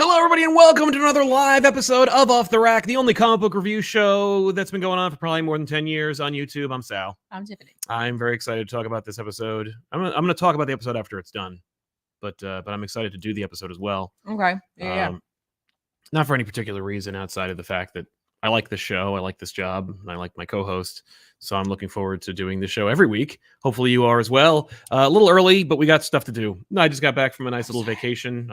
Hello, everybody, and welcome to another live episode of Off the Rack, the only comic book review show that's been going on for probably more than 10 years on YouTube. I'm Sal. I'm Tiffany. I'm very excited to talk about this episode. I'm gonna talk about the episode after it's done, but I'm excited to do the episode as well. Okay. Yeah. Not for any particular reason outside of the fact that I like the show, I like this job, and I like my co-host. So I'm looking forward to doing the show every week. Hopefully you are as well. A little early, but we got stuff to do. I just got back from a nice little vacation.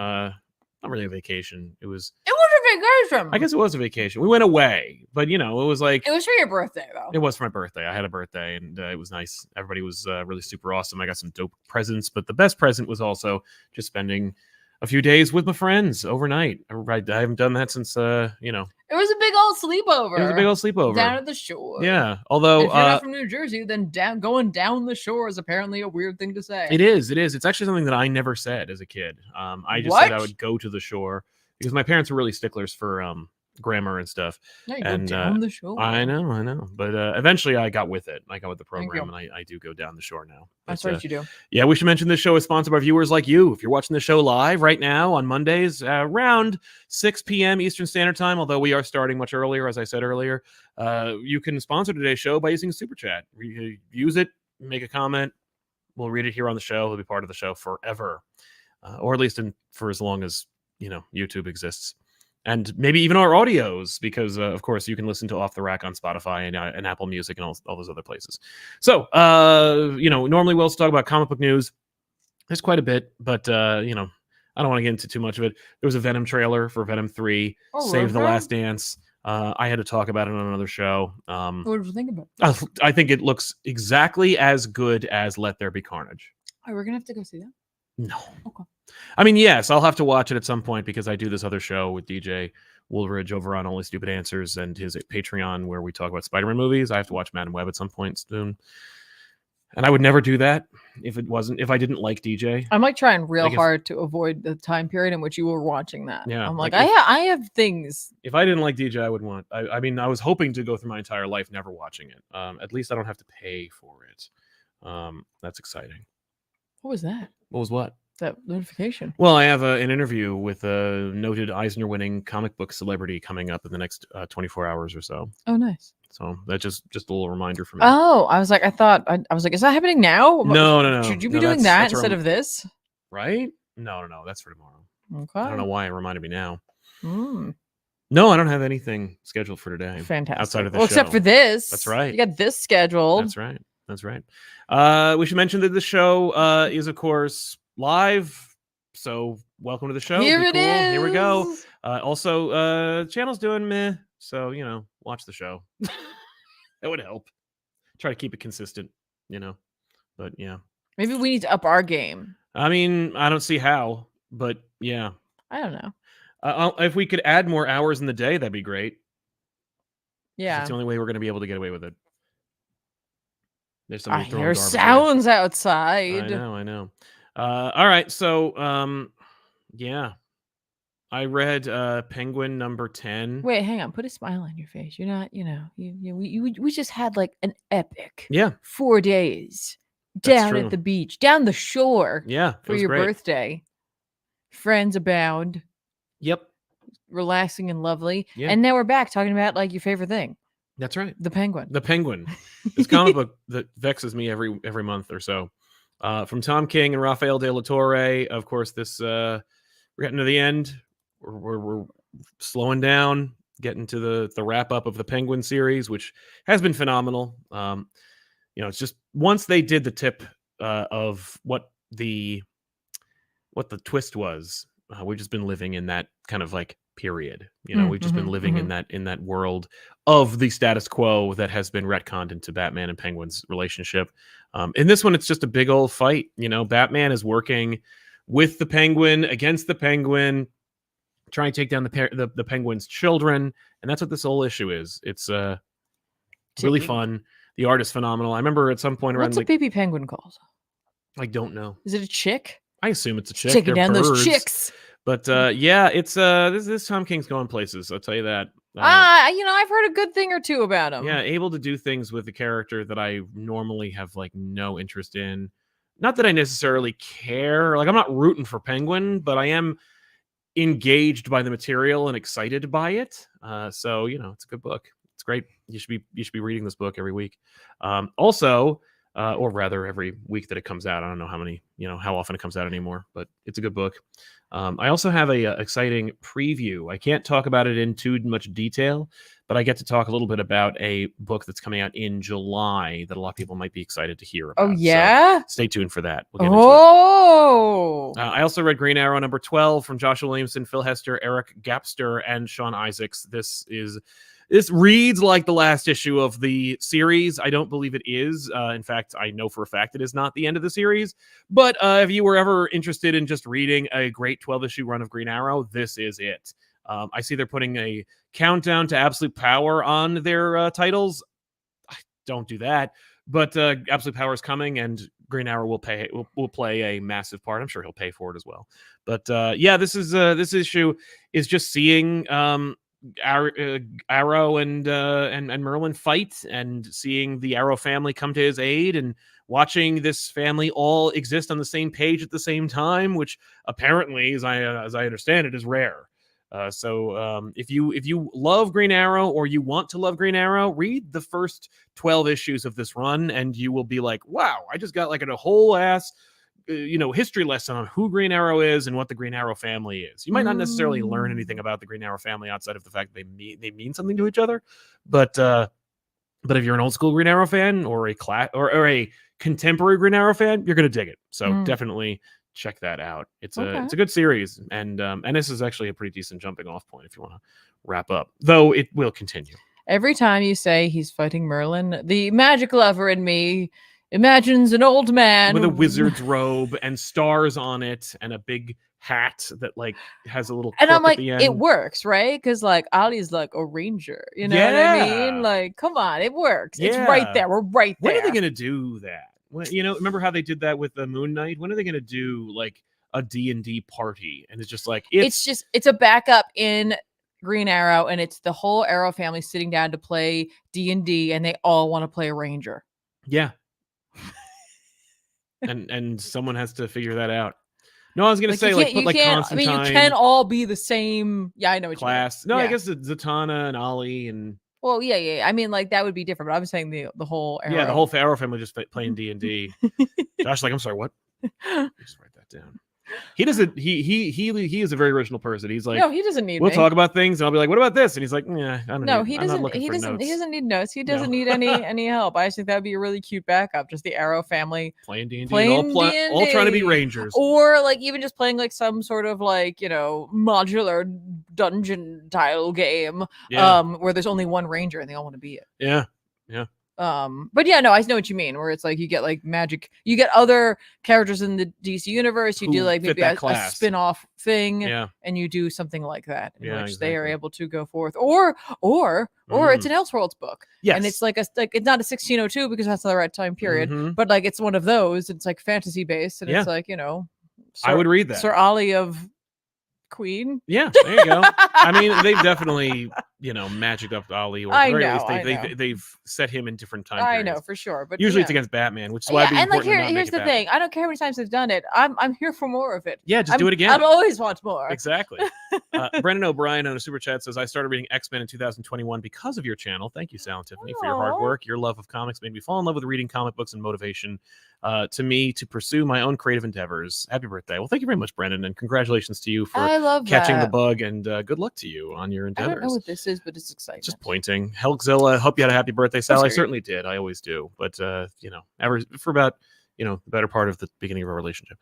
Not really a vacation. It was a vacation. I guess it was a vacation. We went away, but it was like... It was for your birthday, though. It was for my birthday. I had a birthday, and it was nice. Everybody was really super awesome. I got some dope presents, but the best present was also just spending a few days with my friends overnight. I haven't done that since, It was a big old sleepover. It was a big old sleepover. Down at the shore. Yeah, although... If you're not from New Jersey, then going down the shore is apparently a weird thing to say. It is. It's actually something that I never said as a kid. I just said I would go to the shore because my parents were really sticklers for grammar and stuff. Yeah, you go down the shore. I know. But eventually I got with it. I got with the program, and I do go down the shore now. That's right, you do. Yeah, we should mention this show is sponsored by viewers like you. If you're watching the show live right now on Mondays around 6 p.m. Eastern Standard Time, although we are starting much earlier, as I said earlier, you can sponsor today's show by using Super Chat. Use it, make a comment. We'll read it here on the show. It'll be part of the show forever, or at least for as long as YouTube exists. And maybe even our audios, because, of course, you can listen to Off the Rack on Spotify and Apple Music and all those other places. So, normally we'll talk about comic book news. There's quite a bit, but, I don't want to get into too much of it. There was a Venom trailer for Venom 3, Save the Last Dance. I had to talk about it on another show. What did you think about it? I think it looks exactly as good as Let There Be Carnage. Oh, we're going to have to go see that? No. Okay. I mean, yes, I'll have to watch it at some point because I do this other show with DJ Woolridge over on Only Stupid Answers and his Patreon where we talk about Spider-Man movies. I have to watch Madam Web at some point soon. And I would never do that if I didn't like DJ. I'm trying real hard to avoid the time period in which you were watching that. Yeah. I'm I have things. If I didn't like DJ, I would want... I mean, I was hoping to go through my entire life never watching it. At least I don't have to pay for it. That's exciting. What was that? What was what? That notification. Well, I have an interview with a noted Eisner-winning comic book celebrity coming up in the next 24 hours or so. Oh, nice. So that's just a little reminder for me. Oh, I was like, I was like, is that happening now? No. Should you be doing that instead of this? Right? No. That's for tomorrow. Okay. I don't know why it reminded me now. Mm. No, I don't have anything scheduled for today. Fantastic. Outside of the show. Except for this. That's right. You got this scheduled. That's right. We should mention that the show is, of course, live. So welcome to the show. Here it is. Here we go. Also, channel's doing meh. So, watch the show. That would help. Try to keep it consistent, But yeah. Maybe we need to up our game. I mean, I don't see how, but yeah. I don't know. If we could add more hours in the day, that'd be great. Yeah. It's the only way we're going to be able to get away with it. There's I somebody hear sounds outside. I know. All right, so yeah, I read Penguin number 10. Wait, hang on. Put a smile on your face. You're not, we just had an epic 4 days down at the beach, down the shore. Yeah, for your birthday. Friends abound. Yep. Relaxing and lovely. Yeah. And now we're back talking about your favorite thing. That's right. The Penguin. The Penguin. This comic book that vexes me every month or so. From Tom King and Rafael de la Torre. Of course, this we're getting to the end. We're slowing down, getting to the wrap up of the Penguin series, which has been phenomenal. It's just once they did the tip of what the twist was, we've just been living in that kind of period. We've just been living in that world of the status quo that has been retconned into Batman and Penguin's relationship. In this one, it's just a big old fight. Batman is working with the Penguin against the Penguin, trying to take down the Penguin's children, and that's what this whole issue is. It's really fun. The art is phenomenal. I remember at some point around what's a baby penguin called? I don't know. Is it a chick? I assume it's a chick. Taking down those chicks. But yeah, it's this Tom King's going places. I'll tell you that. I've heard a good thing or two about him. Yeah, able to do things with a character that I normally have no interest in. Not that I necessarily care. I'm not rooting for Penguin, but I am engaged by the material and excited by it. So it's a good book. It's great. You should be reading this book every week. Also, or rather every week that it comes out. I don't know how often it comes out anymore, but it's a good book. I also have a exciting preview. I can't talk about it in too much detail, but I get to talk a little bit about a book that's coming out in July that a lot of people might be excited to hear about. Oh, yeah? So stay tuned for that. We'll get into it. I also read Green Arrow number 12 from Joshua Williamson, Phil Hester, Eric Gapster, and Sean Isaacs. This reads like the last issue of the series. I don't believe it is. In fact, I know for a fact it is not the end of the series. But if you were ever interested in just reading a great 12-issue run of Green Arrow, this is it. I see they're putting a countdown to Absolute Power on their titles. Don't do that. But Absolute Power is coming, and Green Arrow will play a massive part. I'm sure he'll pay for it as well. But this issue is just seeing Arrow and Merlin fight, and seeing the Arrow family come to his aid, and watching this family all exist on the same page at the same time, which apparently, as I understand it, is rare. So if you love Green Arrow, or you want to love Green Arrow, read the first 12 issues of this run, and you will be like, wow, I just got like a whole ass history lesson on who Green Arrow is and what the Green Arrow family is. You might not necessarily learn anything about the Green Arrow family outside of the fact that they mean something to each other. But if you're an old school Green Arrow fan, or a contemporary Green Arrow fan, you're gonna dig it. So definitely check that out. It's a good series, and this is actually a pretty decent jumping off point if you want to wrap up, though it will continue. Every time you say he's fighting Merlin, the magic lover in me imagines an old man with a wizard's robe and stars on it, and a big hat that has a little and I'm like, at the end. It works, right? Because Ollie's like a ranger, you know what I mean? Come on, it works. It's right there. We're right there. When are they gonna do that? Remember how they did that with the Moon Knight? When are they gonna do a D&D party? And it's just it's a backup in Green Arrow, and it's the whole Arrow family sitting down to play D&D, and they all want to play a ranger. Yeah. and someone has to figure that out. No, I was gonna say put Constantine. I mean, you can all be the same. Yeah, I know what class. You mean. No, yeah. I guess it's Zatanna and Ollie and. Well, yeah. I mean, that would be different. But I'm saying the whole Arrow. Yeah, the whole Arrow family just playing D&D. Josh, I'm sorry, what? Just write that down. He doesn't. He is a very original person. He's like, no, he doesn't need. We'll talk about things, and I'll be like, what about this? And he's like, yeah, I don't know. No, he doesn't. He doesn't need notes. He doesn't need any help. I just think that'd be a really cute backup. Just the Arrow family playing D&D, all trying to be rangers, or even just playing some sort of modular dungeon tile game, where there's only one ranger and they all want to be it. Yeah. But yeah, no, I know what you mean, where it's you get magic, you get other characters in the DC universe, you do maybe a spin-off thing, and you do something like that in which they are able to go forth, or it's an Elseworlds book, and it's it's not a 1602 because that's not the right time period, but it's one of those. It's fantasy based, and it's I would read that Sir Ollie of Queen. Yeah, there you go. I mean, they've definitely magicked up Ollie, or at the very least they've set him in different time periods. I know for sure, but usually it's against Batman, which is why. Here's the thing: I don't care how many times they've done it. I'm here for more of it. Yeah, do it again. I'd always want more. Exactly. Brendan O'Brien on a super chat says, "I started reading X-Men in 2021 because of your channel. Thank you, Sal and Tiffany, for your hard work. Your love of comics made me fall in love with reading comic books and motivation to me to pursue my own creative endeavors. Happy birthday!" Well, thank you very much, Brendan, and congratulations to you for catching the bug, and good luck to you on your endeavors. I don't know what this is, but it's exciting. Just pointing. Helgzilla, hope you had a happy birthday, Sal. I certainly did. I always do. But ever for about the better part of the beginning of our relationship.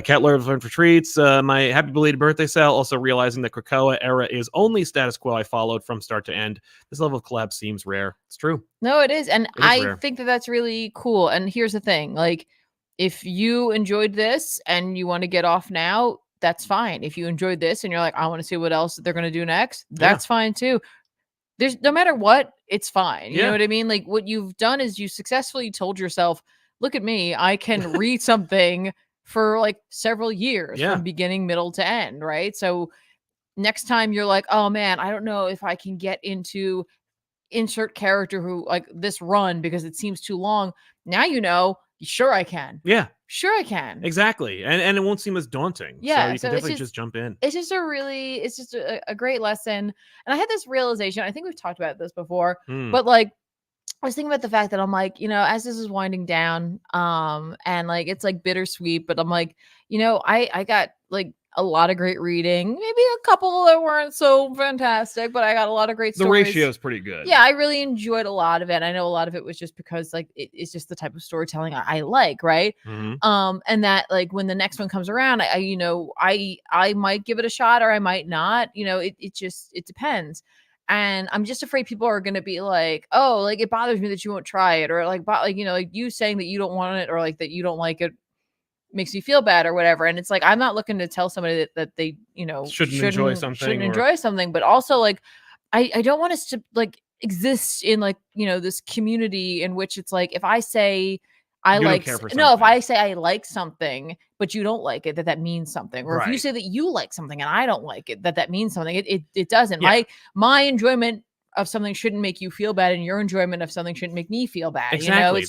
Cat Lord for treats. My happy belated birthday, Sal. Also realizing that Krakoa era is only status quo I followed from start to end. This level of collab seems rare. It's true. No, it is, and I think that's really cool. And here's the thing: if you enjoyed this and you want to get off now, that's fine. If you enjoyed this and you're like, I want to see what else they're going to do next, that's fine too. There's no matter what, it's fine. You know what I mean? What you've done is you successfully told yourself, look at me, I can read something for several years from beginning, middle to end, right? So next time you're like, oh man, I don't know if I can get into insert character who this run because it seems too long. Now sure I can. Yeah. Sure, I can. Exactly. And it won't seem as daunting. Yeah, So you so can it's definitely just jump in. It's just a great lesson. And I had this realization. I think we've talked about this before, but like I was thinking about the fact that I'm like, as this is winding down, and like it's like bittersweet, but I'm like, I got like a lot of great reading, maybe a couple that weren't so fantastic, but I got a lot of great The stories. ratio is pretty good. Yeah, I really enjoyed a lot of it. I know a lot of it was just because like it's just the type of storytelling I like, right? And that like when the next one comes around, I might give it a shot or I might not. It depends. And I'm just afraid people are going to be like, oh, like it bothers me that you won't try it, or like you saying that you don't want it, or like that you don't like it makes me feel bad or whatever. And it's like I'm not looking to tell somebody that they shouldn't enjoy something, but also like I don't want us to like exist in like this community in which it's like if I say if I say I like something but you don't like it, that means something, or if you say that you like something and I don't like it, that means something. It doesn't. My enjoyment of something shouldn't make you feel bad, and your enjoyment of something shouldn't make me feel bad. Exactly.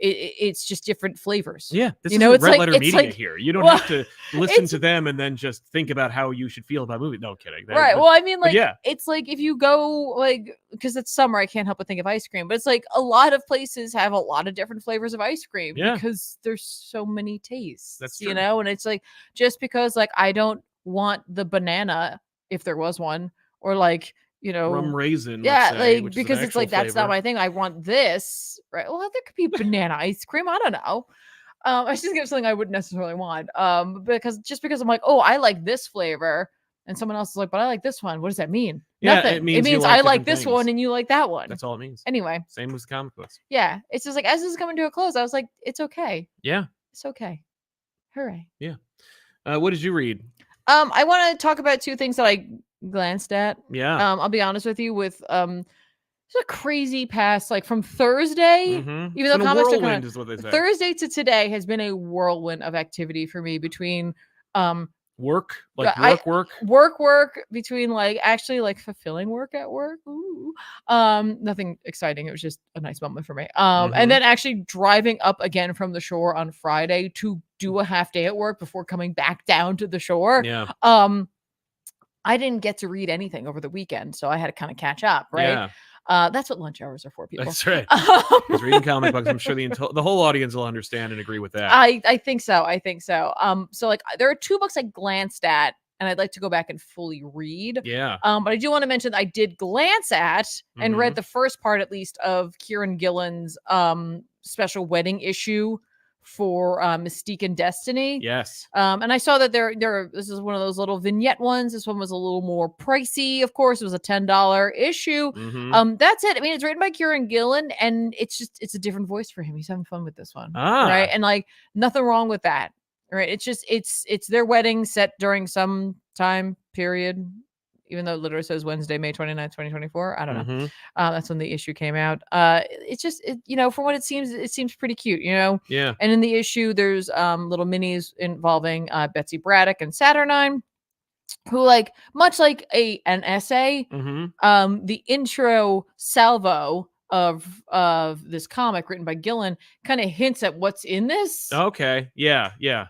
It's just different flavors. Yeah, this is red letter media here. You don't have to listen to them and then just think about how you should feel about movies. No kidding. Right. Well, I mean, like, it's like if you go like, because it's summer, I can't help but think of ice cream. But it's like a lot of places have a lot of different flavors of ice cream because there's so many tastes. That's true. And it's like just because like I don't want the banana if there was one, or like rum raisin, like because it's like that's not my thing. I want this, right? Well, there could be banana ice cream. I don't know. I just give something I wouldn't necessarily want. Because I'm like, oh, I like this flavor, and someone else is like, but I like this one. What does that mean? Yeah, nothing. It means I like this one and you like that one. That's all it means. Anyway, same with comic books. Yeah, it's just like as this is coming to a close, I was like, it's okay. Yeah, it's okay. Hooray. Yeah. What did you read? I want to talk about two things that I glanced at. Yeah. I'll be honest with you with it's a crazy past, like from Thursday, even though comics are kind is what they say. Thursday to today has been a whirlwind of activity for me between work between like actually like fulfilling work at work. Ooh. Nothing exciting. It was just a nice moment for me. And then actually driving up again from the shore on Friday to do a half day at work before coming back down to the shore. Yeah. I didn't get to read anything over the weekend, so I had to kind of catch up, right? Yeah. That's what lunch hours are for, people. That's right. Because reading comic books, I'm sure the whole audience will understand and agree with that. I think so. So like there are two books I glanced at and I'd like to go back and fully read. Yeah. But I do want to mention that I did glance at and read the first part, at least, of Kieran Gillen's special wedding issue for Mystique and Destiny. Yes. And I saw that this is one of those little vignette ones. This one was a little more pricey. Of course, it was a $10 issue. That's it. I mean, it's written by Kieran Gillen, and it's a different voice for him. He's having fun with this one. Right. And like nothing wrong with that. Right. It's just it's their wedding set during some time period, even though it literally says Wednesday, May 29th, 2024. I don't know. That's when the issue came out. It's just, from what it seems pretty cute, Yeah. And in the issue, there's little minis involving Betsy Braddock and Saturnine, who, like, much like an essay, the intro salvo of this comic written by Gillen kind of hints at what's in this. Okay. Yeah. Yeah.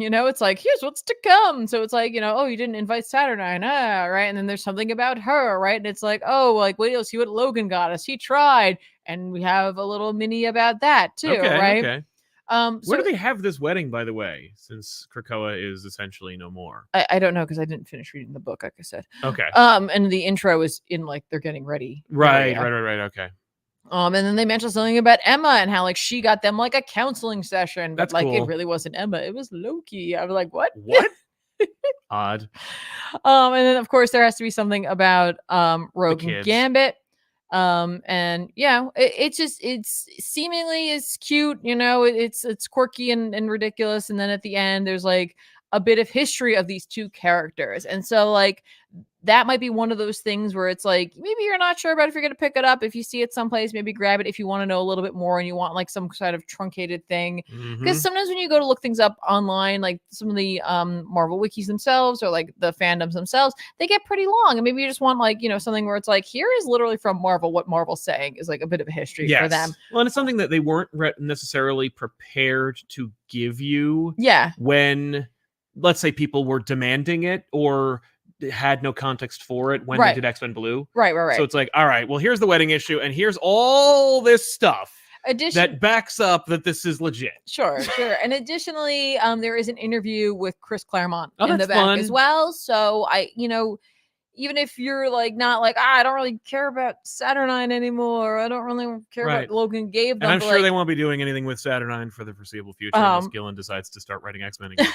It's like, here's what's to come. So it's like, oh, you didn't invite Saturnine, right? And then there's something about her, right? And it's like, oh, like, wait, you'll see what Logan got us. He tried. And we have a little mini about that too, right? Okay. Where do they have this wedding, by the way, since Krakoa is essentially no more? I don't know, because I didn't finish reading the book, like I said. Okay. And the intro is in, like, they're getting ready. Right. Okay. And then they mentioned something about Emma and how, like, she got them, like, a counseling session. But, that's like, cool. It really wasn't Emma. It was Loki. I was like, what? What? Odd. And then, of course, there has to be something about Rogue and Gambit. And yeah, it's seemingly is cute. It's quirky and ridiculous. And then at the end, there's, like, a bit of history of these two characters. And so, like, that might be one of those things where it's like, maybe you're not sure about if you're going to pick it up. If you see it someplace, maybe grab it if you want to know a little bit more and you want like some kind of truncated thing. Because sometimes when you go to look things up online, like some of the Marvel wikis themselves or like the fandoms themselves, they get pretty long. And maybe you just want like, something where it's like, here is literally from Marvel what Marvel's saying is like a bit of a history for them. Well, and it's something that they weren't necessarily prepared to give you. Yeah. When, let's say, people were demanding it or had no context for it when they did X-Men Blue. Right. So it's like, all right, well, here's the wedding issue, and here's all this stuff that backs up that this is legit. Sure. And additionally, there is an interview with Chris Claremont in the back as well. So even if you're like not like, I don't really care about Saturnine anymore. I don't really care what Logan gave them. And I'm sure they won't be doing anything with Saturnine for the foreseeable future unless Gillen decides to start writing X-Men again.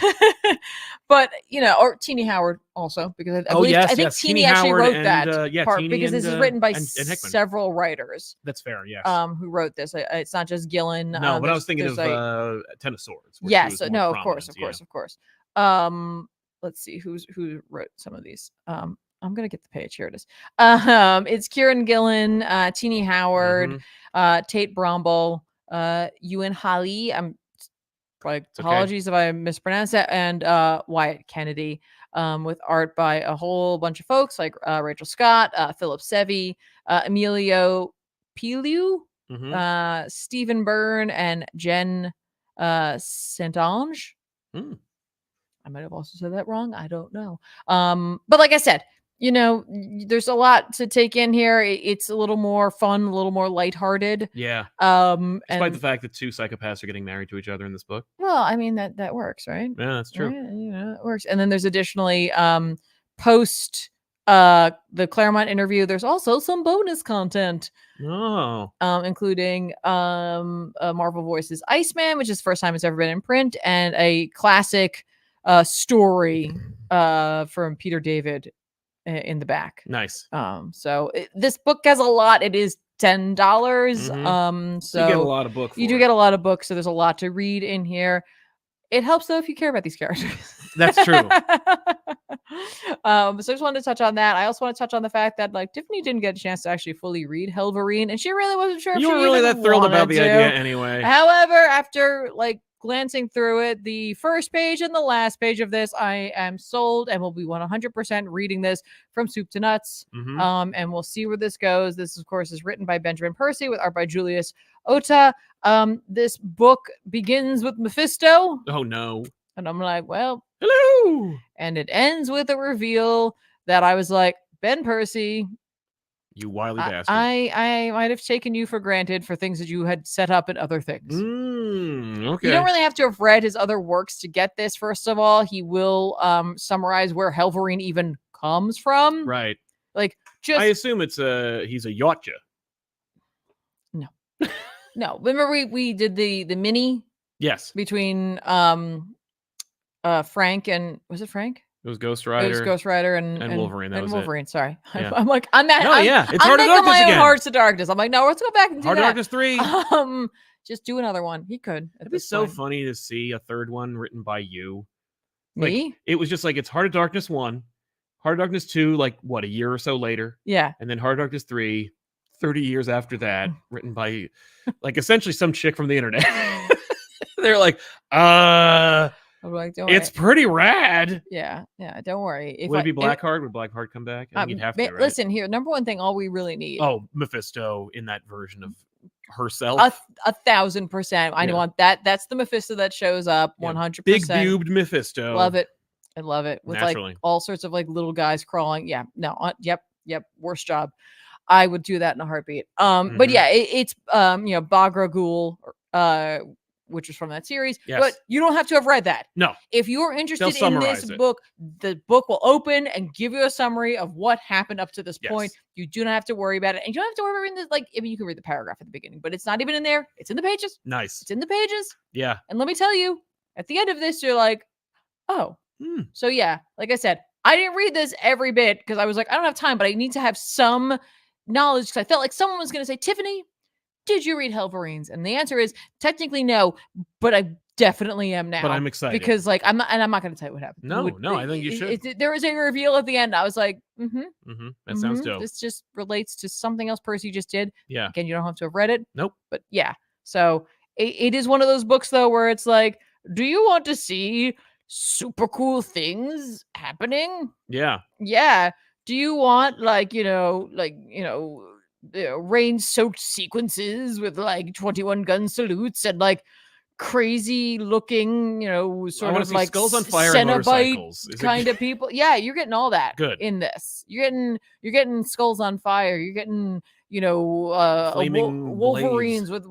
But, or Teenie Howard also, because I think Teenie actually wrote that part Teenie because this is written by several writers. That's fair, yes. Who wrote this. It's not just Gillen. No, but I was thinking of Ten of Swords. Yes, of course. Let's see who wrote some of these. I'm gonna get the page. Here it is. It's Kieran Gillen, Teenie Howard, Tate Bromble, Ewan Hawley. Apologies if I mispronounced that, and Wyatt Kennedy, with art by a whole bunch of folks like Rachel Scott, Philip Sevi, Emilio Pilu, Stephen Byrne, and Jen Saint-Ange. I might have also said that wrong. I don't know. But like I said, there's a lot to take in here. It's a little more fun, a little more lighthearted. Yeah. Despite the fact that two psychopaths are getting married to each other in this book. Well, I mean, that works, right? Yeah, that's true. Right? It works. And then there's additionally, post the Claremont interview, there's also some bonus content. Including Marvel Voices Iceman, which is the first time it's ever been in print, and a classic story from Peter David in the back. Nice. So this book has a lot. It is $10. So you get a lot of books. You do get a lot of books, so there's a lot to read in here. It helps though if you care about these characters. That's true. So I just wanted to touch on that. I also want to touch on the fact that like Tiffany didn't get a chance to actually fully read Hellverine, and she really wasn't sure if you she were really that thrilled about the idea anyway. However, after like glancing through it, the first page and the last page of this, I am sold and will be 100% reading this from soup to nuts. And we'll see where this goes. This, of course, is written by Benjamin Percy with art by Julius Ota. This book begins with Mephisto. Oh, no. And I'm like, well, hello. And it ends with a reveal that I was like, Ben Percy, you wily bastard. I might have taken you for granted for things that you had set up in other things. Okay. You don't really have to have read his other works to get this. First of all, he will summarize where Hellverine even comes from. Right. Like, just I assume he's a Yachtja. No. No. Remember we did the mini? Yes. Between Frank and was it Frank? It was Ghost Rider. It was Ghost Rider and Wolverine. That was Wolverine. Sorry, yeah. I'm like it's Heart of Darkness my again. Hearts of Darkness. I'm like, no, let's go back and do Heart of Darkness 3. Just do another one. He could. It'd be so funny to see a third one written by you. Me? Like, it was just like it's Heart of Darkness 1, Heart of Darkness 2, like what, a year or so later. Yeah. And then Heart of Darkness 3, 30 years after that, written by like essentially some chick from the internet. They're like, I'm like, don't it's worry. pretty rad. Yeah, don't worry. Would it be Blackheart? Would Blackheart come back? I think you'd have to, right? Listen here, number one thing, all we really need. Oh, Mephisto in that version of herself. 1,000%. I want that. That's the Mephisto that shows up. 100%. Big boobed Mephisto. Love it. I love it. With Naturally. like all sorts of like little guys crawling. Yeah. No. Yep. Worst job. I would do that in a heartbeat. But yeah, it's Bagra Ghul, which is from that series. Yes. But you don't have to have read that. No. If you're interested in this book, the book will open and give you a summary of what happened up to this point. You do not have to worry about it. And you don't have to worry about reading this. Like, I mean, you can read the paragraph at the beginning, but it's not even in there. It's in the pages. Nice. It's in the pages. Yeah. And let me tell you, at the end of this, you're like, oh. So yeah, like I said, I didn't read this every bit because I was like, I don't have time, but I need to have some knowledge because I felt like someone was going to say, Tiffany, did you read Hellverines? And the answer is technically no, but I definitely am now. But I'm excited because like I'm not going to tell you what happened. No, I think you should. There was a reveal at the end. I was like, that sounds dope. This just relates to something else Percy just did. Yeah. Again, you don't have to have read it. Nope. But yeah. So it is one of those books though where it's like, do you want to see super cool things happening? Yeah. Yeah. Do you want rain-soaked sequences with like 21 gun salutes and like crazy looking, sort of like skulls on fire Cenobite kind of people? Yeah, you're getting all that good in this. You're getting skulls on fire. You're getting, flaming Wolverines with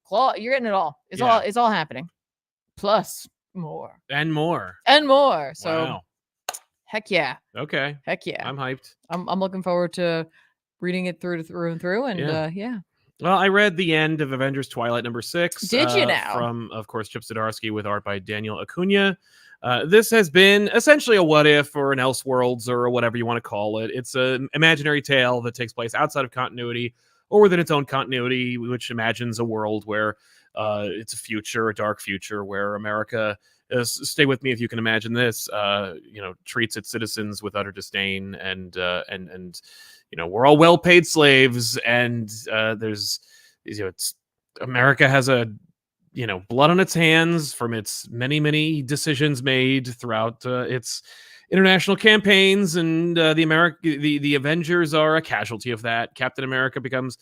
claw. You're getting it all. It's all happening. Plus more. And more. So wow. Heck yeah. Okay. Heck yeah. I'm hyped. I'm looking forward to reading it through and through. And yeah. Well, I read the end of Avengers Twilight #6. Did you now? From, of course, Chip Zdarsky with art by Daniel Acuna. This has been essentially a what if or an Elseworlds or whatever you want to call it. It's an imaginary tale that takes place outside of continuity or within its own continuity, which imagines a world where it's a dark future where America, stay with me if you can imagine this, treats its citizens with utter disdain and we're all well-paid slaves, and it's America has a blood on its hands from its many decisions made throughout its international campaigns, and the Avengers are a casualty of that. Captain America becomes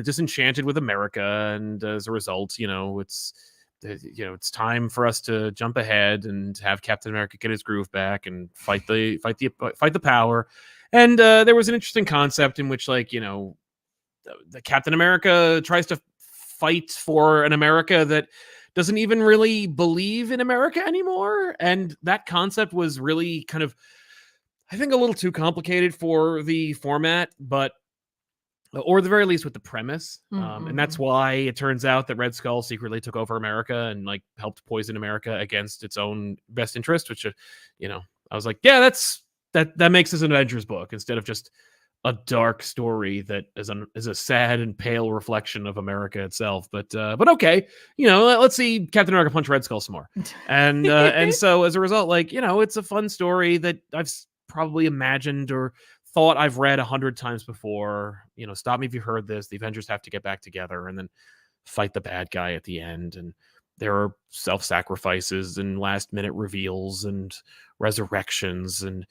disenchanted with America, and as a result, it's time for us to jump ahead and have Captain America get his groove back and fight the power. And there was an interesting concept in which, the Captain America tries to fight for an America that doesn't even really believe in America anymore. And that concept was really kind of, I think, a little too complicated for the format, or at the very least with the premise. And that's why it turns out that Red Skull secretly took over America and helped poison America against its own best interest, which, I was like, yeah, that makes this an Avengers book instead of just a dark story that is a sad and pale reflection of America itself. But okay, let's see Captain America punch Red Skull some more. And so as a result, it's a fun story that I've probably imagined or thought I've read 100 times before. Stop me if you heard this. The Avengers have to get back together and then fight the bad guy at the end. And there are self-sacrifices and last-minute reveals and resurrections, and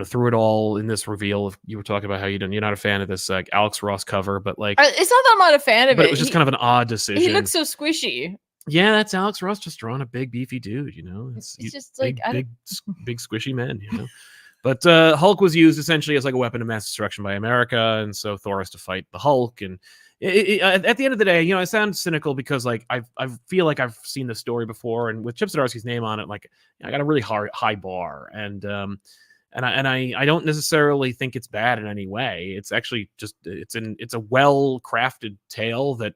through it all in this reveal, you were talking about how you're not a fan of this Alex Ross cover, but it's not that I'm not a fan of it. But it was just kind of an odd decision. He looks so squishy. Yeah, that's Alex Ross just drawing a big beefy dude. It's just big squishy men. But Hulk was used essentially as a weapon of mass destruction by America, and so Thor has to fight the Hulk. And at the end of the day, I sound cynical because I feel like I've seen this story before, and with Chip Zdarsky's name on it, I got a really high bar, and I don't necessarily think it's bad in any way. It's actually just it's a well crafted tale that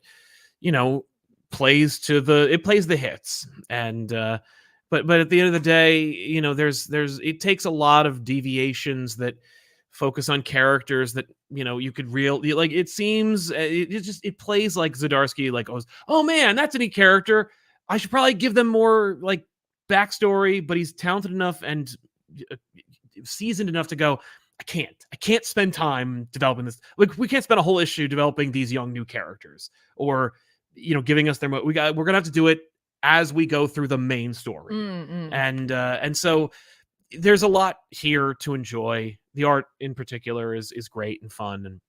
plays the hits, and but at the end of the day, there's it takes a lot of deviations that focus on characters that you could it seems it plays like Zdarsky goes, oh man, that's a neat character, I should probably give them more backstory, but he's talented enough and seasoned enough to go, I can't spend time developing this. We can't spend a whole issue developing these young new characters or giving us we're gonna have to do it as we go through the main story. And so there's a lot here to enjoy. The art in particular is great and fun and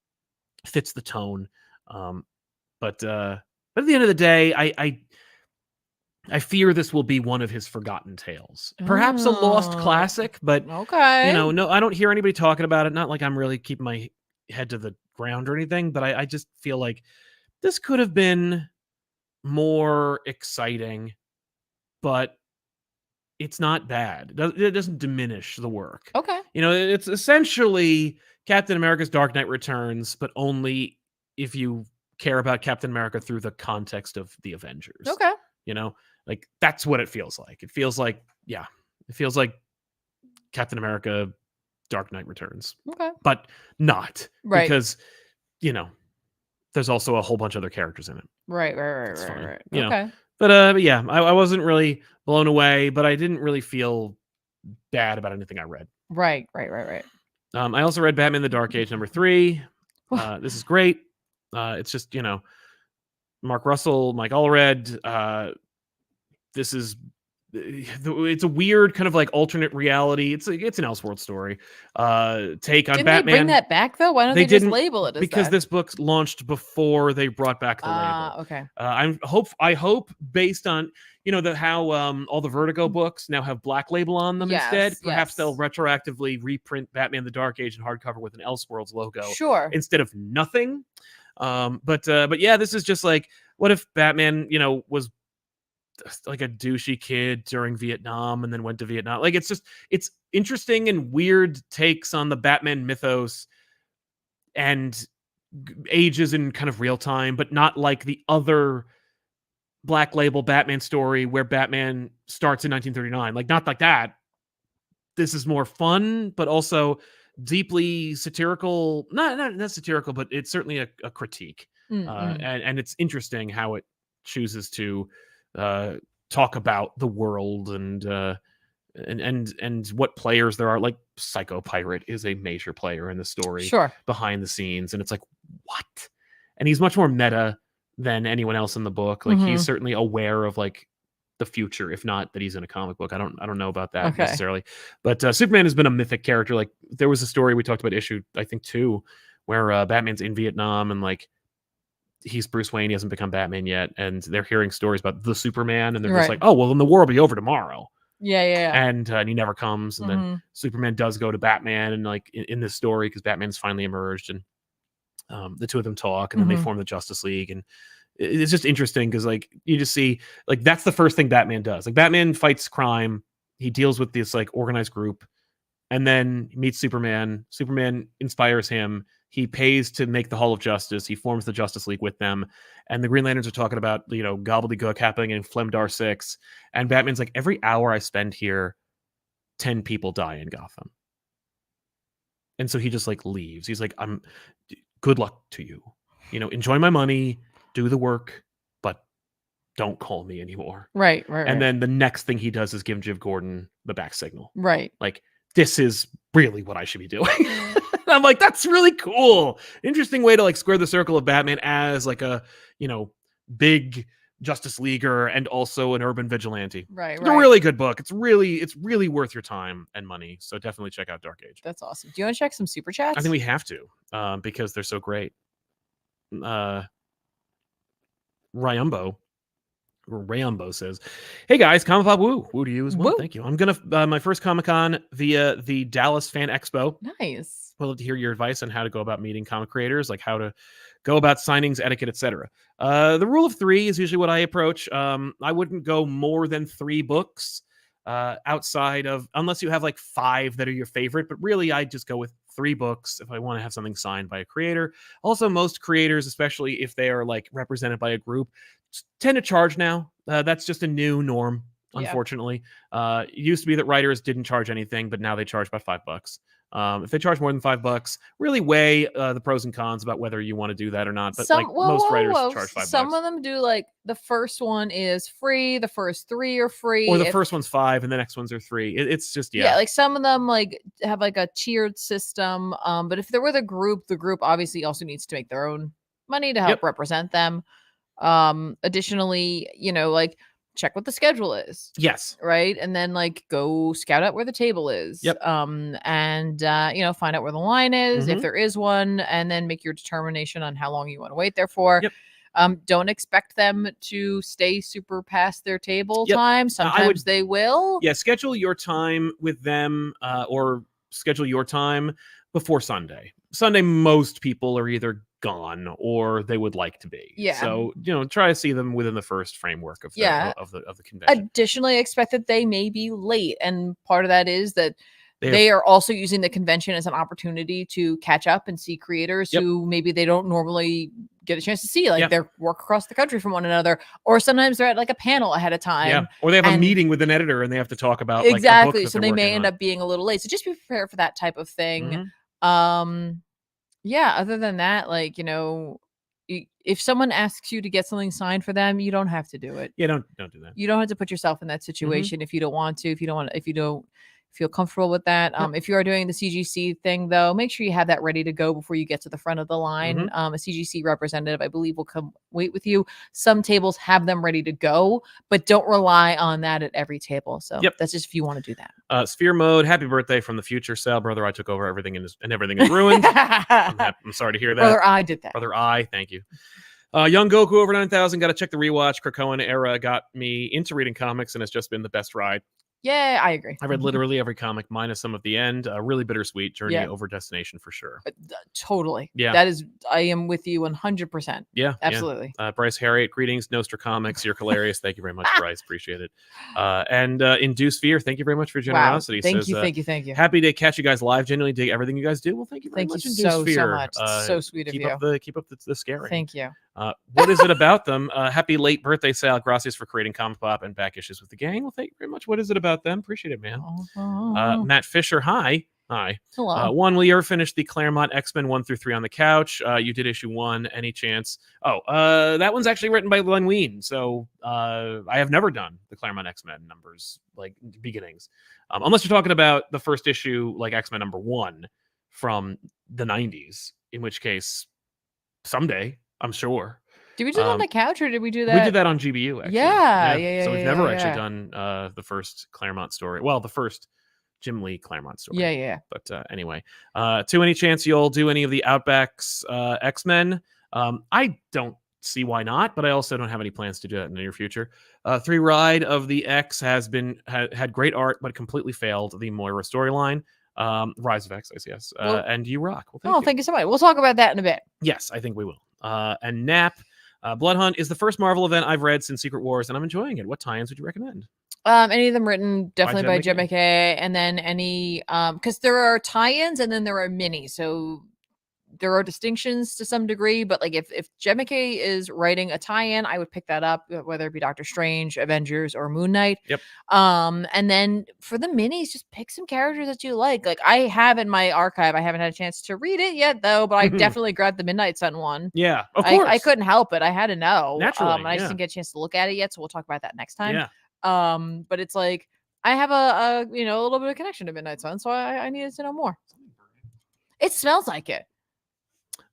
fits the tone. But at the end of the day, I fear this will be one of his forgotten tales. Perhaps a lost classic, but okay. No, I don't hear anybody talking about it. Not like I'm really keeping my head to the ground or anything, but I just feel like this could have been more exciting, but it's not bad. It doesn't diminish the work. Okay. It's essentially Captain America's Dark Knight Returns, but only if you care about Captain America through the context of the Avengers. Okay. That's what it feels like. It feels like Captain America Dark Knight Returns. Okay. But not. Right. Because, there's also a whole bunch of other characters in it. Right. Okay. But yeah, I wasn't really blown away, but I didn't really feel bad about anything I read. Right. I also read Batman: The Dark Age #3. This is great. It's just, Mark Russell, Mike Allred. This is it's a weird kind of like alternate reality. It's an Elseworld story. Take on Didn't Batman. they bring that back though? Why don't they just label it as because that? this book launched before they brought back the label. Okay. I hope based on how all the Vertigo books now have Black Label on them instead. Perhaps they'll retroactively reprint Batman: The Dark Age in hardcover with an Elseworlds logo, instead of nothing. But yeah, this is just like, what if Batman, was like a douchey kid during Vietnam and then went to Vietnam? Like, it's interesting and weird takes on the Batman mythos and ages in kind of real time, but not like the other Black Label Batman story where Batman starts in 1939. Like, not like that. This is more fun, but also deeply satirical. Not satirical, but it's certainly a critique. And it's interesting how it chooses to talk about the world and what players there are. Like, Psycho Pirate is a major player in the story, behind the scenes, and it's like, what? And he's much more meta than anyone else in the book. Like, he's certainly aware of like the future, if not that he's in a comic book. I don't know about that necessarily, but Superman has been a mythic character. Like, there was a story we talked about, issue I think 2, where Batman's in Vietnam and like he's Bruce Wayne, he hasn't become Batman yet, and they're hearing stories about the Superman, and they're just like, oh well, then the war will be over tomorrow. And he never comes, and then Superman does go to Batman, and like in this story, because Batman's finally emerged, and the two of them talk, and then they form the Justice League. And it's just interesting because like you just see, like, that's the first thing Batman does. Like, Batman fights crime, he deals with this like organized group, and then he meets Superman. Superman inspires him. He pays to make the Hall of Justice. He forms the Justice League with them. And the Green Lanterns are talking about, gobbledygook happening in Flemdar 6. And Batman's like, every hour I spend here, 10 people die in Gotham. And so he just like leaves. He's like, good luck to you. Enjoy my money, do the work, but don't call me anymore. Right. And then the next thing he does is give Jim Gordon the back signal. Right. Like, this is really what I should be doing. And I'm like, that's really cool. Interesting way to like square the circle of Batman as like a, big Justice Leaguer and also an urban vigilante. Right. It's a really good book. It's really worth your time and money. So definitely check out Dark Age. That's awesome. Do you want to check some super chats? I think we have to, because they're so great. Rayumbo says, hey guys, ComicPop woo to you as well. Woo. Thank you. I'm gonna my first Comic-Con via the Dallas Fan Expo. Nice. I'd love to hear your advice on how to go about meeting comic creators, like how to go about signings, etiquette, etc. The rule of 3 is usually what I approach. I wouldn't go more than 3 books outside of, unless you have like 5 that are your favorite, but really I just go with 3 books if I want to have something signed by a creator. Also, most creators, especially if they are like represented by a group, tend to charge now. That's just a new norm, unfortunately. It used to be that writers didn't charge anything, but now they charge about $5. If they charge more than $5, really weigh the pros and cons about whether you want to do that or not. But most writers charge $5. Some of them do, like, the first one is free, the first 3 are free, or the first one's 5 and the next ones are 3. It's just like some of them like have like a tiered system. But if they're with a group, the group obviously also needs to make their own money to help represent them. Additionally, like, check what the schedule is. Yes. Right. And then like go scout out where the table is. Yep. And find out where the line is, if there is one, and then make your determination on how long you want to wait there for. Yep. Don't expect them to stay super past their table time. Sometimes they will. Yeah. Schedule your time with them, or schedule your time before Sunday. Sunday, most people are either gone or they would like to be. Yeah. So, try to see them within the first framework of the convention. Additionally, expect that they may be late. And part of that is that they are also using the convention as an opportunity to catch up and see creators who maybe they don't normally get a chance to see. Like, they work across the country from one another, or sometimes they're at like a panel ahead of time. Yeah. Or they have a meeting with an editor and they have to talk about exactly. Like, a book so they may end up being a little late. So just be prepared for that type of thing. Mm-hmm. Yeah, other than that, like, if someone asks you to get something signed for them, you don't have to do it. Yeah, don't do that. You don't have to put yourself in that situation if you don't want to, if you don't feel comfortable with that. If you are doing the CGC thing, though, make sure you have that ready to go before you get to the front of the line. A CGC representative, I believe, will come wait with you. Some tables have them ready to go, but don't rely on that at every table. So that's just if you want to do that. Sphere mode, happy birthday from the future, Sal. Brother, I took over everything and everything is ruined. I'm sorry to hear that. Brother, I did that. Brother, thank you. Young Goku over 9,000. Got to check the rewatch. Krakoa era got me into reading comics and has just been the best ride. Yeah, I agree. I read literally every comic minus some of the end. A really bittersweet journey over destination for sure. Totally. Yeah. That is, I am with you 100%. Yeah. Absolutely. Yeah. Bryce Harriet, greetings. Nostra Comics, you're hilarious. Thank you very much, Bryce. Appreciate it. And Induced Fear, thank you very much for your generosity. Wow. Thank you. Happy to catch you guys live. Genuinely dig everything you guys do. Well, thank you very much. Thank you so much. So sweet of you. Keep up the scaring. Thank you. What is it about them? Happy late birthday, Sal. Gracias for creating ComicPop and back issues with the gang. Well, thank you very much. What is it about them? Appreciate it, man. Matt Fisher, hi. Hello. One, will you ever finish the Claremont X-Men 1 through 3 on the couch? You did issue 1. Any chance? That one's actually written by Len Wein. So I have never done the Claremont X-Men numbers, like beginnings. Unless you're talking about the first issue, like X-Men number 1 from the 90s, in which case someday, I'm sure. Did we do that on the couch or did we do that? We did that on GBU, actually. Yeah. So we've never actually done the first Claremont story. Well, the first Jim Lee Claremont story. Yeah. But anyway, to any chance you'll do any of the Outbacks X-Men? I don't see why not, but I also don't have any plans to do that in the near future. 3 Ride of the X has had great art, but completely failed the Moira storyline. Rise of X, yes. And you rock. Well, thank you so much. We'll talk about that in a bit. Yes, I think we will. And Nap, Blood Hunt is the first Marvel event I've read since Secret Wars, and I'm enjoying it. What tie-ins would you recommend? Any of them written definitely by Jed MacKay, and then any because there are tie-ins and then there are minis, so there are distinctions to some degree. But like if Jed MacKay is writing a tie-in, I would pick that up, whether it be Doctor Strange, Avengers, or Moon Knight. Yep. And then for the minis, just pick some characters that you like. Like I have in my archive, I haven't had a chance to read it yet though, but I definitely grabbed the Midnight Sun one. Yeah, of course. I couldn't help it. I had to know. Naturally, I just didn't get a chance to look at it yet, so we'll talk about that next time. Yeah. But it's like I have a little bit of connection to Midnight Sun, so I needed to know more. It smells like it.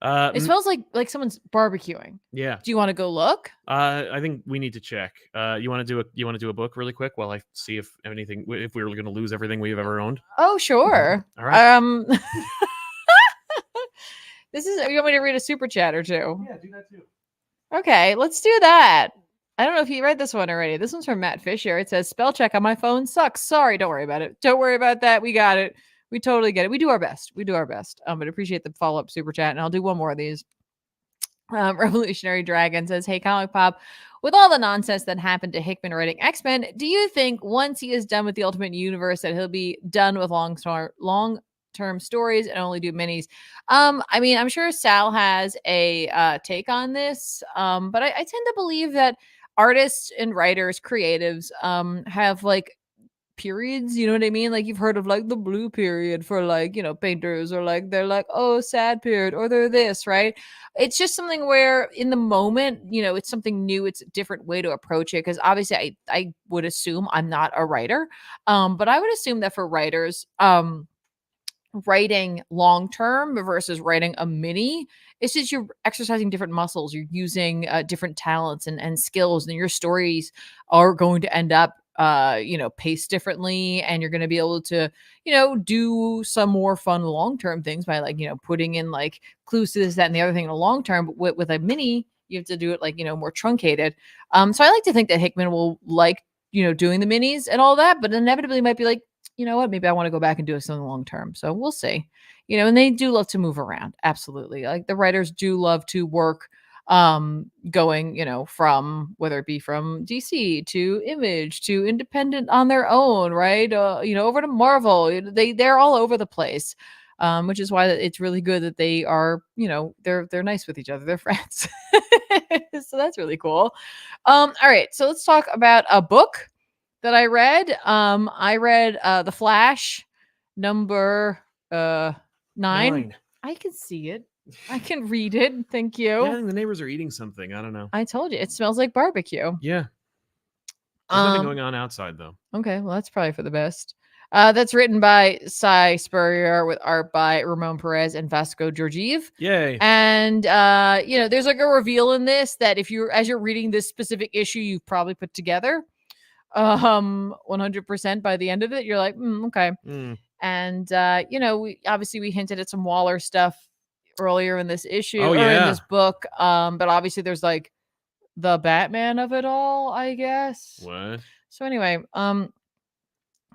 It smells like someone's barbecuing. Yeah. Do you want to go look? I think we need to check. You want to do a book really quick while I see if we were going to lose everything we've ever owned? Oh, sure. All right. You want me to read a super chat or two? Yeah, do that too. Okay, let's do that. I don't know if you read this one already. This one's from Matt Fisher. It says, spell check on my phone sucks. Sorry, don't worry about it. Don't worry about that. We got it. We totally get it. We do our best. But appreciate the follow-up super chat. And I'll do one more of these. Revolutionary Dragon says, hey, ComicPop, with all the nonsense that happened to Hickman writing X-Men, do you think once he is done with the Ultimate Universe that he'll be done with long-term stories and only do minis? I mean, I'm sure Sal has a take on this, but I tend to believe that artists and writers, creatives, have like periods, you know what I mean? Like you've heard of like the blue period for like, painters, or like they're like, oh, sad period, or they're this, right? It's just something where in the moment, it's something new. It's a different way to approach it. Because obviously I would assume I'm not a writer, but I would assume that for writers, writing long term versus writing a mini, it's just you're exercising different muscles, you're using different talents and skills, and your stories are going to end up paced differently, and you're going to be able to do some more fun long-term things by like putting in like clues to this, that, and the other thing in a long term. But with a mini, you have to do it like more truncated. So I like to think that Hickman will like doing the minis and all that, but inevitably might be like, you know what, maybe I want to go back and do something long term. So we'll see. And they do love to move around. Absolutely. Like the writers do love to work going, from whether it be from DC to Image to independent on their own, right? Over to Marvel. They're all over the place. Which is why it's really good that they are, they're nice with each other. They're friends. So that's really cool. All right. So let's talk about a book that I read. I read The Flash number 9. I can see it. I can read it. Thank you. Yeah, I think the neighbors are eating something. I don't know. I told you it smells like barbecue. Yeah. There's nothing going on outside though. Okay, well that's probably for the best. That's written by Cy Spurrier with art by Ramon Perez and Vasco Georgiev. Yay. And there's like a reveal in this that if you're as you're reading this specific issue, you've probably put together 100% by the end of it. You're like, okay. And we hinted at some Waller stuff earlier in this issue or in this book. But obviously there's like the Batman of it all, I guess. What? So anyway,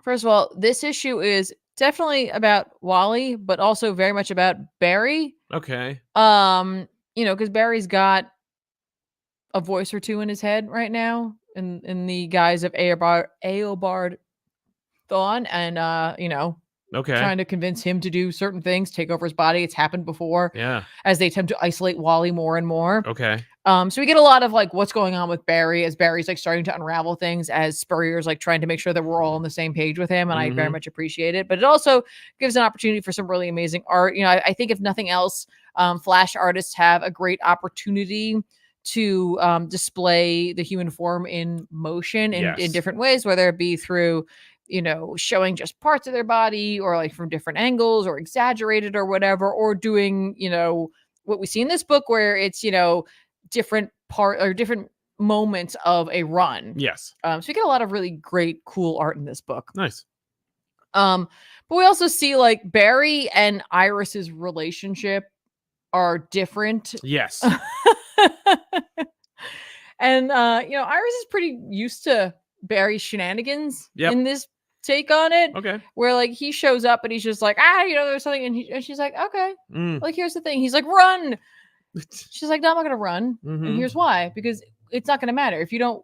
first of all, this issue is definitely about Wally, but also very much about Barry. Okay. Because Barry's got a voice or two in his head right now in the guise of Eobard Thawne, and trying to convince him to do certain things, take over his body. It's happened before. Yeah. As they attempt to isolate Wally more and more. Okay. So we get a lot of like what's going on with Barry as Barry's like starting to unravel things, as Spurrier's like trying to make sure that we're all on the same page with him, and I very much appreciate it. But it also gives an opportunity for some really amazing art. I think if nothing else, Flash artists have a great opportunity to display the human form in motion in different ways, whether it be through showing just parts of their body or like from different angles or exaggerated or whatever, or doing what we see in this book where it's different moments of a run. Yes. So we get a lot of really great, cool art in this book. Nice. But we also see like Barry and Iris's relationship are different. Yes. And Iris is pretty used to Barry's shenanigans in this take on it. Okay. Where like he shows up and he's just like, there's something, and she's like, okay. Like, here's the thing. He's like, run. She's like, no, I'm not gonna run. And here's why. Because it's not gonna matter. If you don't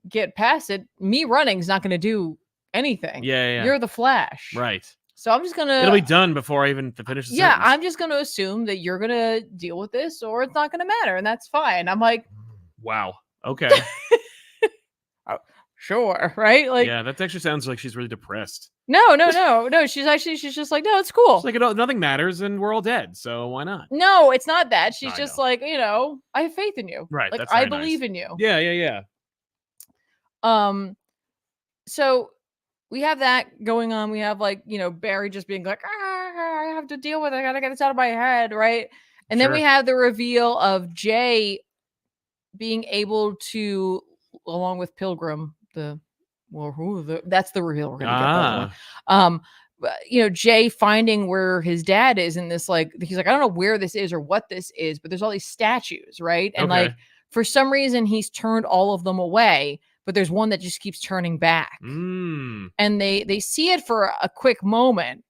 get past it, me running is not gonna do anything. Yeah. You're the Flash. Right. So I'm just gonna... It'll be done before I even finish the sentence. I'm just gonna assume that you're gonna deal with this or it's not gonna matter, and that's fine. I'm like... Wow. Okay. Sure, right? Like, yeah, that actually sounds like she's really depressed. No. She's just like, no, it's cool. She's like, nothing matters and we're all dead, so why not? No, it's not that. She's just like, I have faith in you. Right. Like, That's I believe in you. Yeah. So we have that going on. We have like, Barry just being like, I have to deal with it. I gotta get this out of my head, right? And then we have the reveal of Jay being able to, along with Pilgrim, that's the reveal we're gonna get. Jay finding where his dad is in this, like, he's like, I don't know where this is or what this is, but there's all these statues, right? And like, for some reason, he's turned all of them away, but there's one that just keeps turning back. And they see it for a quick moment,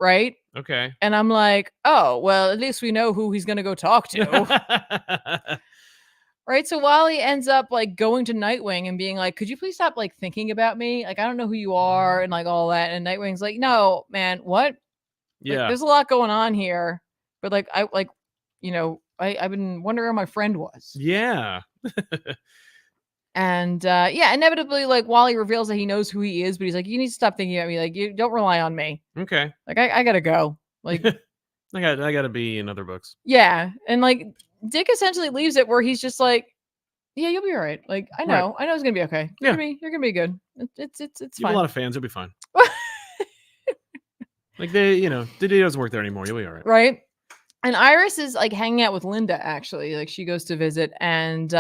right? Okay. And I'm like, oh, well, at least we know who he's gonna go talk to. Right. So Wally ends up like going to Nightwing and being like, could you please stop like thinking about me? Like, I don't know who you are and like all that. And Nightwing's like, no, man, what? Yeah. Like, there's a lot going on here. But like, I've been wondering where my friend was. Yeah. And inevitably, like, Wally reveals that he knows who he is, but he's like, you need to stop thinking about me. Like, you don't rely on me. Okay. Like, I gotta go. Like, I gotta be in other books. Yeah. And like, Dick essentially leaves it where he's just like, yeah, you'll be all right. Like, I know it's gonna be okay. You're gonna be good. It's you fine. have a lot of fans, you'll be fine. Like, the day doesn't work there anymore. You'll be all right. Right. And Iris is like hanging out with Linda, actually. Like, she goes to visit, and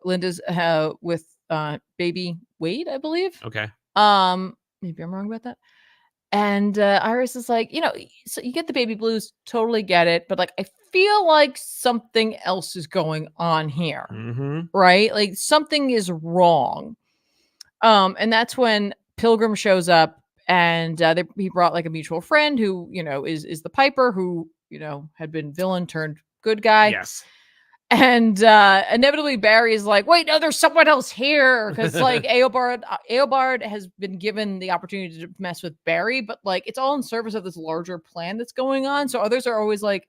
Linda's with baby Wade, I believe. Okay. Maybe I'm wrong about that. And Iris is like, so you get the baby blues, totally get it, but like, I feel like something else is going on here, right? Like, something is wrong. And that's when Pilgrim shows up, and he brought like a mutual friend who, is the Piper, who, had been villain turned good guy. Yes. And inevitably Barry is like, wait, no, there's someone else here. Because like Eobard has been given the opportunity to mess with Barry, but like, it's all in service of this larger plan that's going on. So others are always like,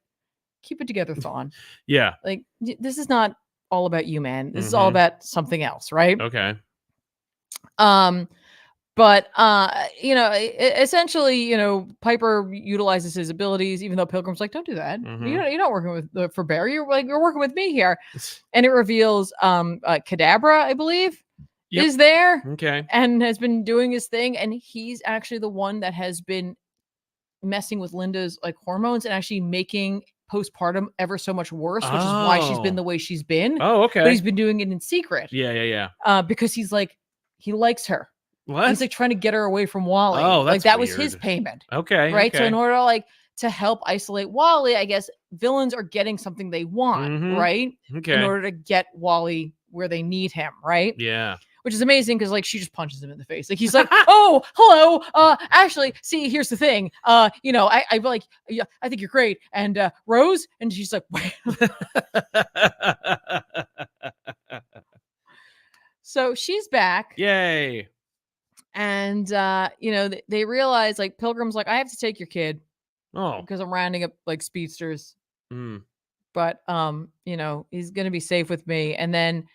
keep it together, Thawne. Yeah. Like, this is not all about you, man. This is all about something else, right? Okay. But essentially, Piper utilizes his abilities, even though Pilgrim's like, don't do that. You're not working with for Barry. You're working with me here. And it reveals Kadabra, I believe, is there. Okay. And has been doing his thing. And he's actually the one that has been messing with Linda's like hormones and actually making postpartum ever so much worse, which is why she's been the way she's been. Oh, okay. But he's been doing it in secret. Yeah. Because he's like, he likes her. What? He's like trying to get her away from Wally. Oh, that's like that weird. was his payment. Okay. Right. Okay. So in order to help isolate Wally, I guess villains are getting something they want, right? Okay. In order to get Wally where they need him, right? Yeah. Which is amazing because like she just punches him in the face. Like he's like, oh, hello. Actually, see, here's the thing. I like, yeah, I think you're great. And Rose, and she's like, wait. So she's back. Yay. And they realize like Pilgrim's like, I have to take your kid. Oh. Because I'm rounding up like speedsters. Mm. But he's gonna be safe with me. And then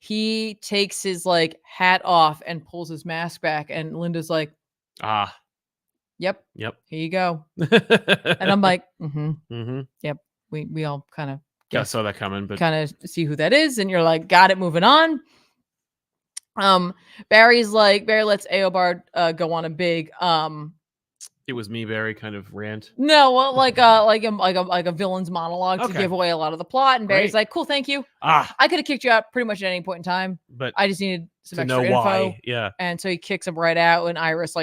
he takes his like hat off and pulls his mask back, and Linda's like, Yep. Here you go. And I'm like, yep. We all kind of saw that coming, but kind of see who that is, and you're like, got it, moving on. Barry lets Eobard go on a big it was me, Barry, kind of rant. No, well, like a villain's monologue to give away a lot of the plot, and Barry's like, "Cool, thank you. I could have kicked you out pretty much at any point in time, but I just needed some to extra know info." Why. Yeah, and so he kicks him right out, and Iris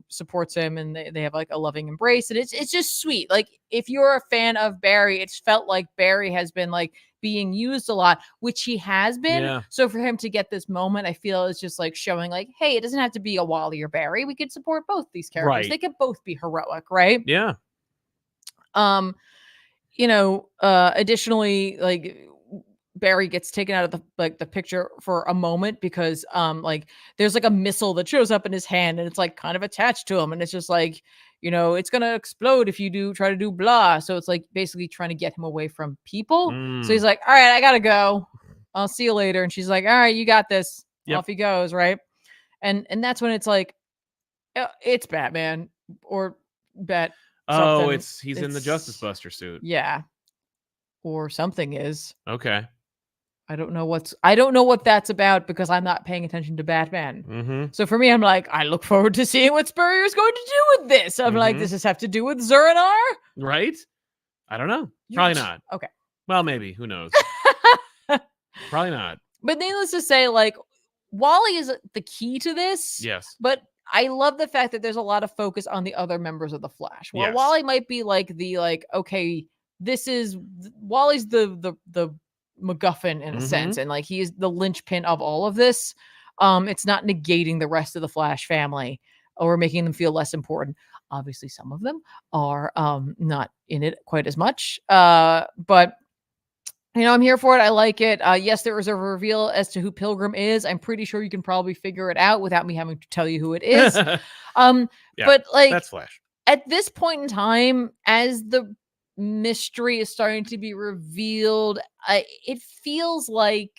supports him, and they have like a loving embrace, and it's just sweet. Like if you're a fan of Barry, it's felt like Barry has been like being used a lot, which he has been. Yeah. So for him to get this moment, I feel it's just like showing like, hey, it doesn't have to be a Wally or Barry. We could support both these characters. Right. They could both be heroic, right? Yeah. Additionally, like Barry gets taken out of the picture for a moment because there's like a missile that shows up in his hand and it's like kind of attached to him, and it's just like, it's gonna explode if you try to do blah. So it's like basically trying to get him away from people. So he's like, all right, I gotta go. I'll see you later. And she's like, all right, you got this. Yep. Off he goes, right? And that's when it's like, it's Batman or Bat. Oh, he's in the Justice Buster suit. Yeah. Or something is. Okay. I don't know what that's about because I'm not paying attention to Batman. So for me, I'm like, I look forward to seeing what Spurrier's going to do with this. I'm like, does this have to do with Zur-En-Arrh? Right? I don't know. Probably not. Okay. Well, maybe. Who knows? Probably not. But needless to say, like, Wally is the key to this. Yes. But I love the fact that there's a lot of focus on the other members of the Flash. While Wally might be like okay, this is Wally's the MacGuffin in a sense, and like he is the linchpin of all of this. It's not negating the rest of the Flash family or making them feel less important. Obviously, some of them are not in it quite as much. But I'm here for it. I like it. Yes, there is a reveal as to who Pilgrim is. I'm pretty sure you can probably figure it out without me having to tell you who it is. But like that's Flash. At this point in time, as the mystery is starting to be revealed, it feels like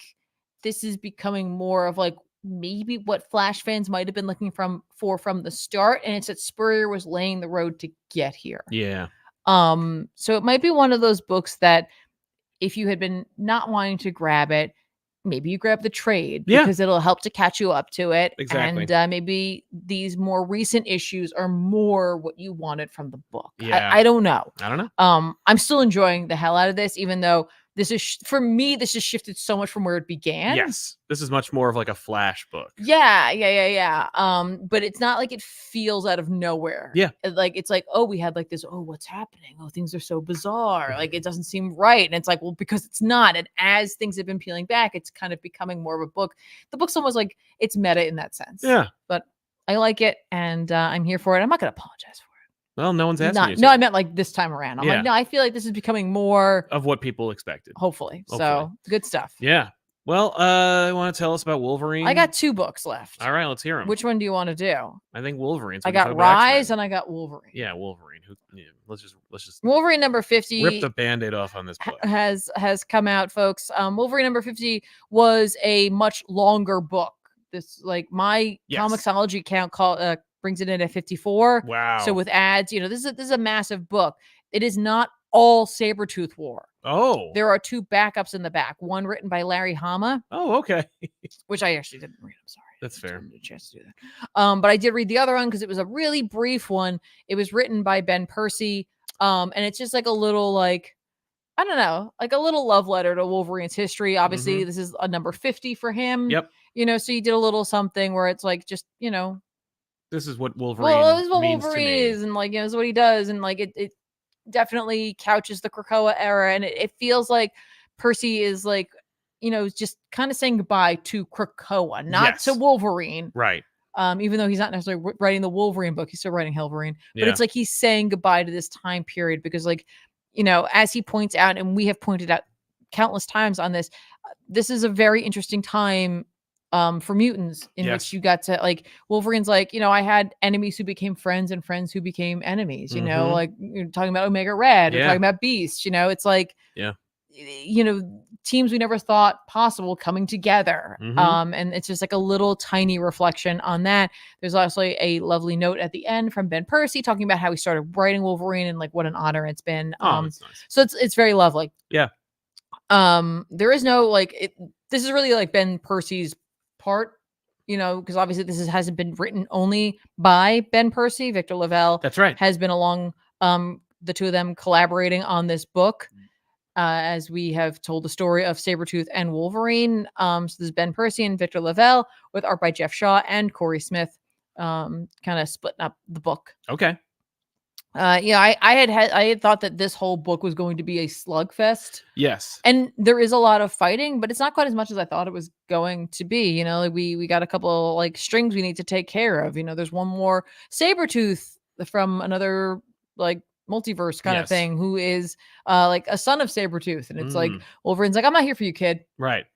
this is becoming more of like maybe what Flash fans might have been looking for from the start, and it's that Spurrier was laying the road to get here. Yeah. So it might be one of those books that if you had been not wanting to grab it, maybe you grab the trade because it'll help to catch you up to it. Exactly. And maybe these more recent issues are more what you wanted from the book. Yeah. I don't know. I'm still enjoying the hell out of this, even though this is, for me, this has shifted so much from where it began. Yes. This is much more of like a Flash book. Yeah. But it's not like it feels out of nowhere. Yeah. Like, it's like, oh, we had like this, oh, what's happening? Oh, things are so bizarre. Like, it doesn't seem right. And it's like, well, because it's not. And as things have been peeling back, it's kind of becoming more of a book. The book's almost like it's meta in that sense. Yeah. But I like it, and I'm here for it. I'm not going to apologize for it. Well, no one's asking you to. No, I meant like this time around. I'm like, no, I feel like this is becoming more of what people expected. Hopefully. So good stuff. Yeah. Well, you want to tell us about Wolverine? I got 2 books left. All right, let's hear them. Which one do you want to do? I think Wolverine. I got Rise and I got Wolverine. Yeah, Wolverine. Let's just Wolverine number 50. Rip the Band-Aid off on this book. Has come out, folks. Wolverine number 50 was a much longer book. This like my Yes. Comixology account brings it in at 54. Wow. So with ads, this is a massive book. It is not all Sabertooth War. Oh. There are 2 backups in the back. One written by Larry Hama. Oh, okay. Which I actually didn't read. I'm sorry. That's fair. I didn't get a chance to do that. But I did read the other one because it was a really brief one. It was written by Ben Percy. And it's just like a little like, I don't know, like a little love letter to Wolverine's history. Obviously, this is a number 50 for him. Yep. So you did a little something where it's like just, this is what Wolverine this is what means Wolverine to me. is, and like, this is what he does, and like it definitely couches the Krakoa era, and it feels like Percy is like, just kind of saying goodbye to Krakoa, not to Wolverine. Right. Even though he's not necessarily writing the Wolverine book, he's still writing Hellverine. But it's like he's saying goodbye to this time period because, like, as he points out, and we have pointed out countless times on this, this is a very interesting time for mutants in which you got to, like, Wolverine's like, I had enemies who became friends and friends who became enemies, like you're talking about Omega Red, or talking about Beast, it's like, teams we never thought possible coming together. And it's just like a little tiny reflection on that. There's also a lovely note at the end from Ben Percy talking about how he started writing Wolverine and like what an honor it's been. That's nice. So it's very lovely. Yeah. There is no this is really like Ben Percy's part, because obviously this hasn't been written only by Ben Percy. Victor Lavelle, that's right, has been along, the 2 of them collaborating on this book, as we have told the story of Sabretooth and Wolverine. So this is Ben Percy and Victor Lavelle with art by Jeff Shaw and Corey Smith, kind of splitting up the book. Okay. I had thought that this whole book was going to be a slugfest. Yes. And there is a lot of fighting, but it's not quite as much as I thought it was going to be. Like we got a couple like strings we need to take care of. There's one more Sabretooth from another like multiverse kind of thing, who is like a son of Sabretooth. And it's like Wolverine's like, I'm not here for you, kid. Right.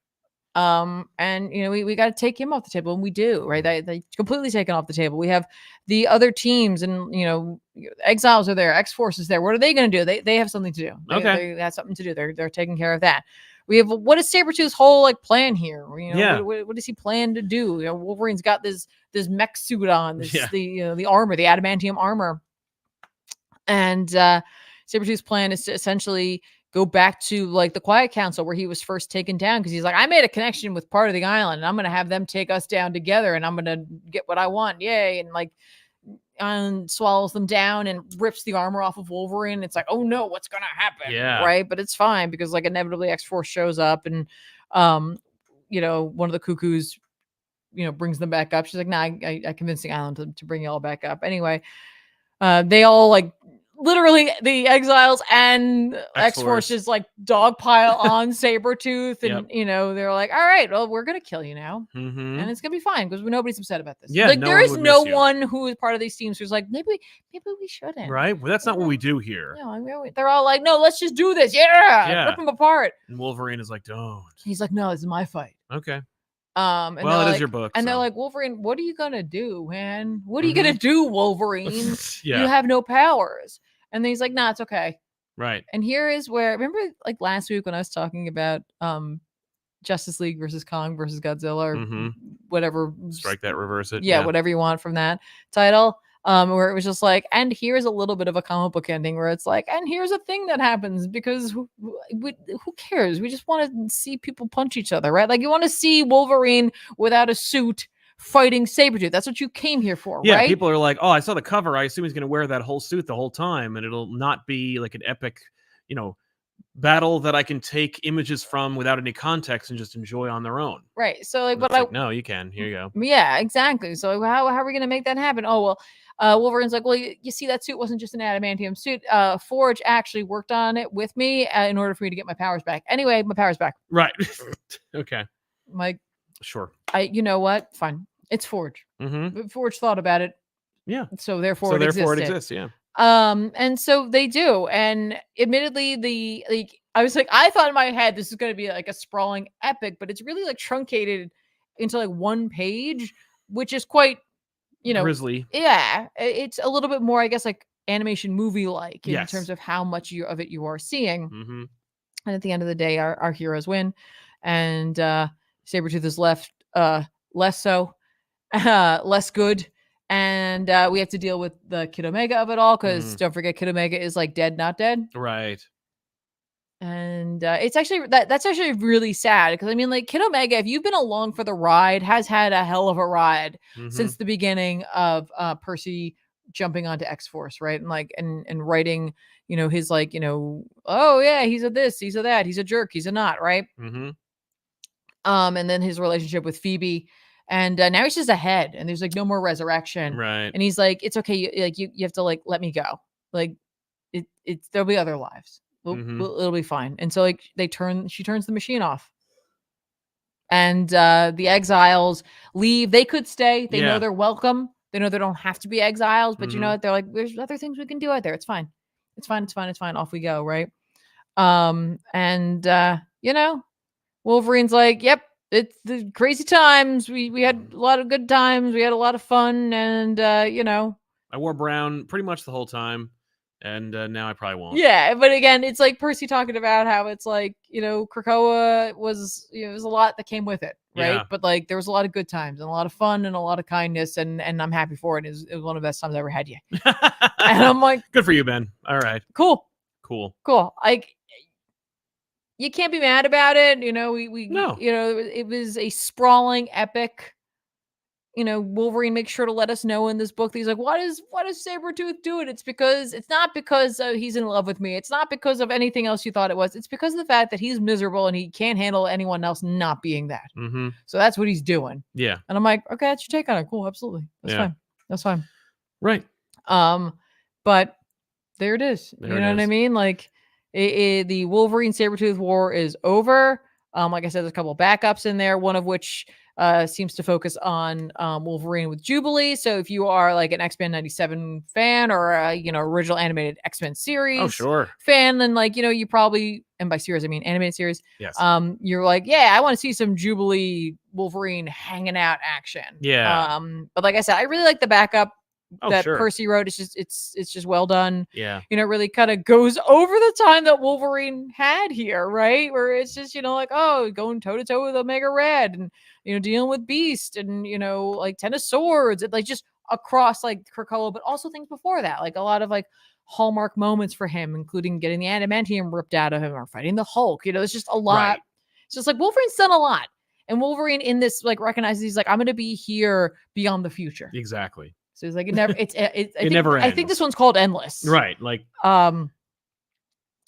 And we got to take him off the table, and we do, right? They completely taken off the table. We have the other teams, and Exiles are there, X-Force is there. What are they going to do? They have something to do. They have something to do. They're taking care of that. We have, what is Sabretooth's whole like plan here? What does he plan to do? Wolverine's got this mech suit on, the armor, the adamantium armor, and Sabretooth's plan is to essentially go back to like the Quiet Council where he was first taken down, because he's like, I made a connection with part of the island, and I'm going to have them take us down together, and I'm going to get what I want. Yay. And like, and swallows them down and rips the armor off of Wolverine. It's like, oh no, what's going to happen? Yeah. Right. But it's fine, because like inevitably X-Force shows up, and, one of the Cuckoos, brings them back up. She's like, nah, I convinced the island to bring you all back up. Anyway, they all like, literally the Exiles and X-Force just like dogpile on Sabretooth, and they're like, all right, well, we're gonna kill you now, and it's gonna be fine because nobody's upset about this. Like, there is no one who is part of these teams who's like, maybe we shouldn't, right? Well, that's not what we do here. They're all like, no, let's just do this. Rip them apart. And Wolverine is like, don't. He's like, no, this is my fight. Okay. And well, it is your book. And they're like, Wolverine, what are you gonna do, man? What are you gonna do, Wolverine? You have no powers. And then he's like, nah, it's okay. Right. And here is where, remember like last week when I was talking about Justice League versus Kong versus Godzilla, or whatever. Strike that, reverse it. Yeah, whatever you want from that title. Where it was just like, and here's a little bit of a comic book ending where it's like, and here's a thing that happens, because who cares? We just want to see people punch each other, right? Like, you want to see Wolverine without a suit fighting Sabretooth. That's what you came here for, right? People are like, oh, I saw the cover. I assume he's going to wear that whole suit the whole time, and it'll not be like an epic, battle that I can take images from without any context and just enjoy on their own. Right. So like, no, you can. Here you go. Yeah, exactly. So how are we going to make that happen? Oh, well, Wolverine's like, well, you see, that suit wasn't just an adamantium suit. Forge actually worked on it with me in order for me to get my powers back. Anyway, my powers back. Right. Okay. Like, sure. You know what? Fine. It's Forge. Forge thought about it. Yeah. So therefore it exists. Yeah. And so they do. And admittedly, I was like, I thought in my head this is going to be like a sprawling epic, but it's really like truncated into like one page, which is quite, grisly. Yeah. It's a little bit more, I guess, like animation movie like in terms of how much of it you are seeing. And at the end of the day, our heroes win, and Sabretooth is left less so, less good. And we have to deal with the Kid Omega of it all, because don't forget, Kid Omega is like dead, not dead. Right. And it's actually that's actually really sad, because I mean, like, Kid Omega, if you've been along for the ride, has had a hell of a ride since the beginning of Percy jumping onto X-Force, right? And like and writing, his like, oh yeah, he's a this, he's a that, he's a jerk, he's a not, right? And then his relationship with Phoebe, and now he's just ahead, and there's like no more resurrection, right? And he's like, it's okay, you have to like let me go, like it's there'll be other lives. It'll be fine. And so like she turns the machine off, and the exiles leave. They could stay. They know they're welcome. They know they don't have to be exiles, but they're like, there's other things we can do out there. It's fine. It's fine. It's fine. It's fine. Off we go. Right. Wolverine's like, yep, it's the crazy times. We had a lot of good times. We had a lot of fun. And I wore brown pretty much the whole time. And now I probably won't. Yeah, but again, it's like Percy talking about how it's like, Krakoa was, it was a lot that came with it, right? Yeah. But like there was a lot of good times and a lot of fun and a lot of kindness, and I'm happy for it. It was one of the best times I ever had. And I'm like, good for you, Ben. All right. Cool. Like, you can't be mad about it. No. It was a sprawling epic. Wolverine makes sure to let us know in this book that he's like, what is Sabertooth doing? It's not because he's in love with me. It's not because of anything else you thought it was. It's because of the fact that he's miserable and he can't handle anyone else not being that. So that's what he's doing. Yeah. And I'm like, okay, that's your take on it. Cool. Absolutely. That's fine. Right. But there it is. You know what I mean? Like the Wolverine Sabertooth War is over. Like I said, there's a couple of backups in there, one of which seems to focus on Wolverine with Jubilee. So if you are like an X-Men 97 fan or original animated X-Men series fan, then like, you probably, and by series I mean animated series. Yes. You're like, yeah, I want to see some Jubilee Wolverine hanging out action. Yeah. But like I said, I really like the backup that Percy wrote. It's just well done. Yeah. It really kind of goes over the time that Wolverine had here, right? Where it's just, like, oh, going toe to toe with Omega Red, and dealing with Beast, and like Ten of Swords, and like just across like Krakoa, but also things before that, like a lot of like hallmark moments for him, including getting the adamantium ripped out of him or fighting the Hulk. It's just a lot. Right. It's just like Wolverine's done a lot, and Wolverine in this like recognizes he's like, I'm going to be here beyond the future. Exactly. So it's like it never. It never ends. I think this one's called Endless. Right. Like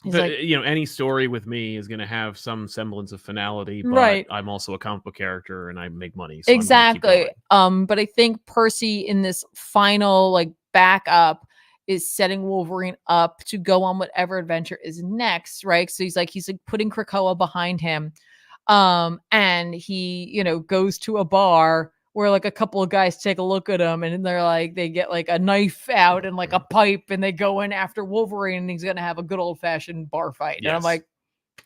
he's like, any story with me is going to have some semblance of finality. But right. I'm also a comic book character, and I make money. So exactly. But I think Percy in this final like backup is setting Wolverine up to go on whatever adventure is next. Right. So he's like putting Krakoa behind him, and he goes to a bar where like a couple of guys take a look at him, and they're like, they get like a knife out and like a pipe, and they go in after Wolverine, and he's going to have a good old fashioned bar fight. Yes. And I'm like,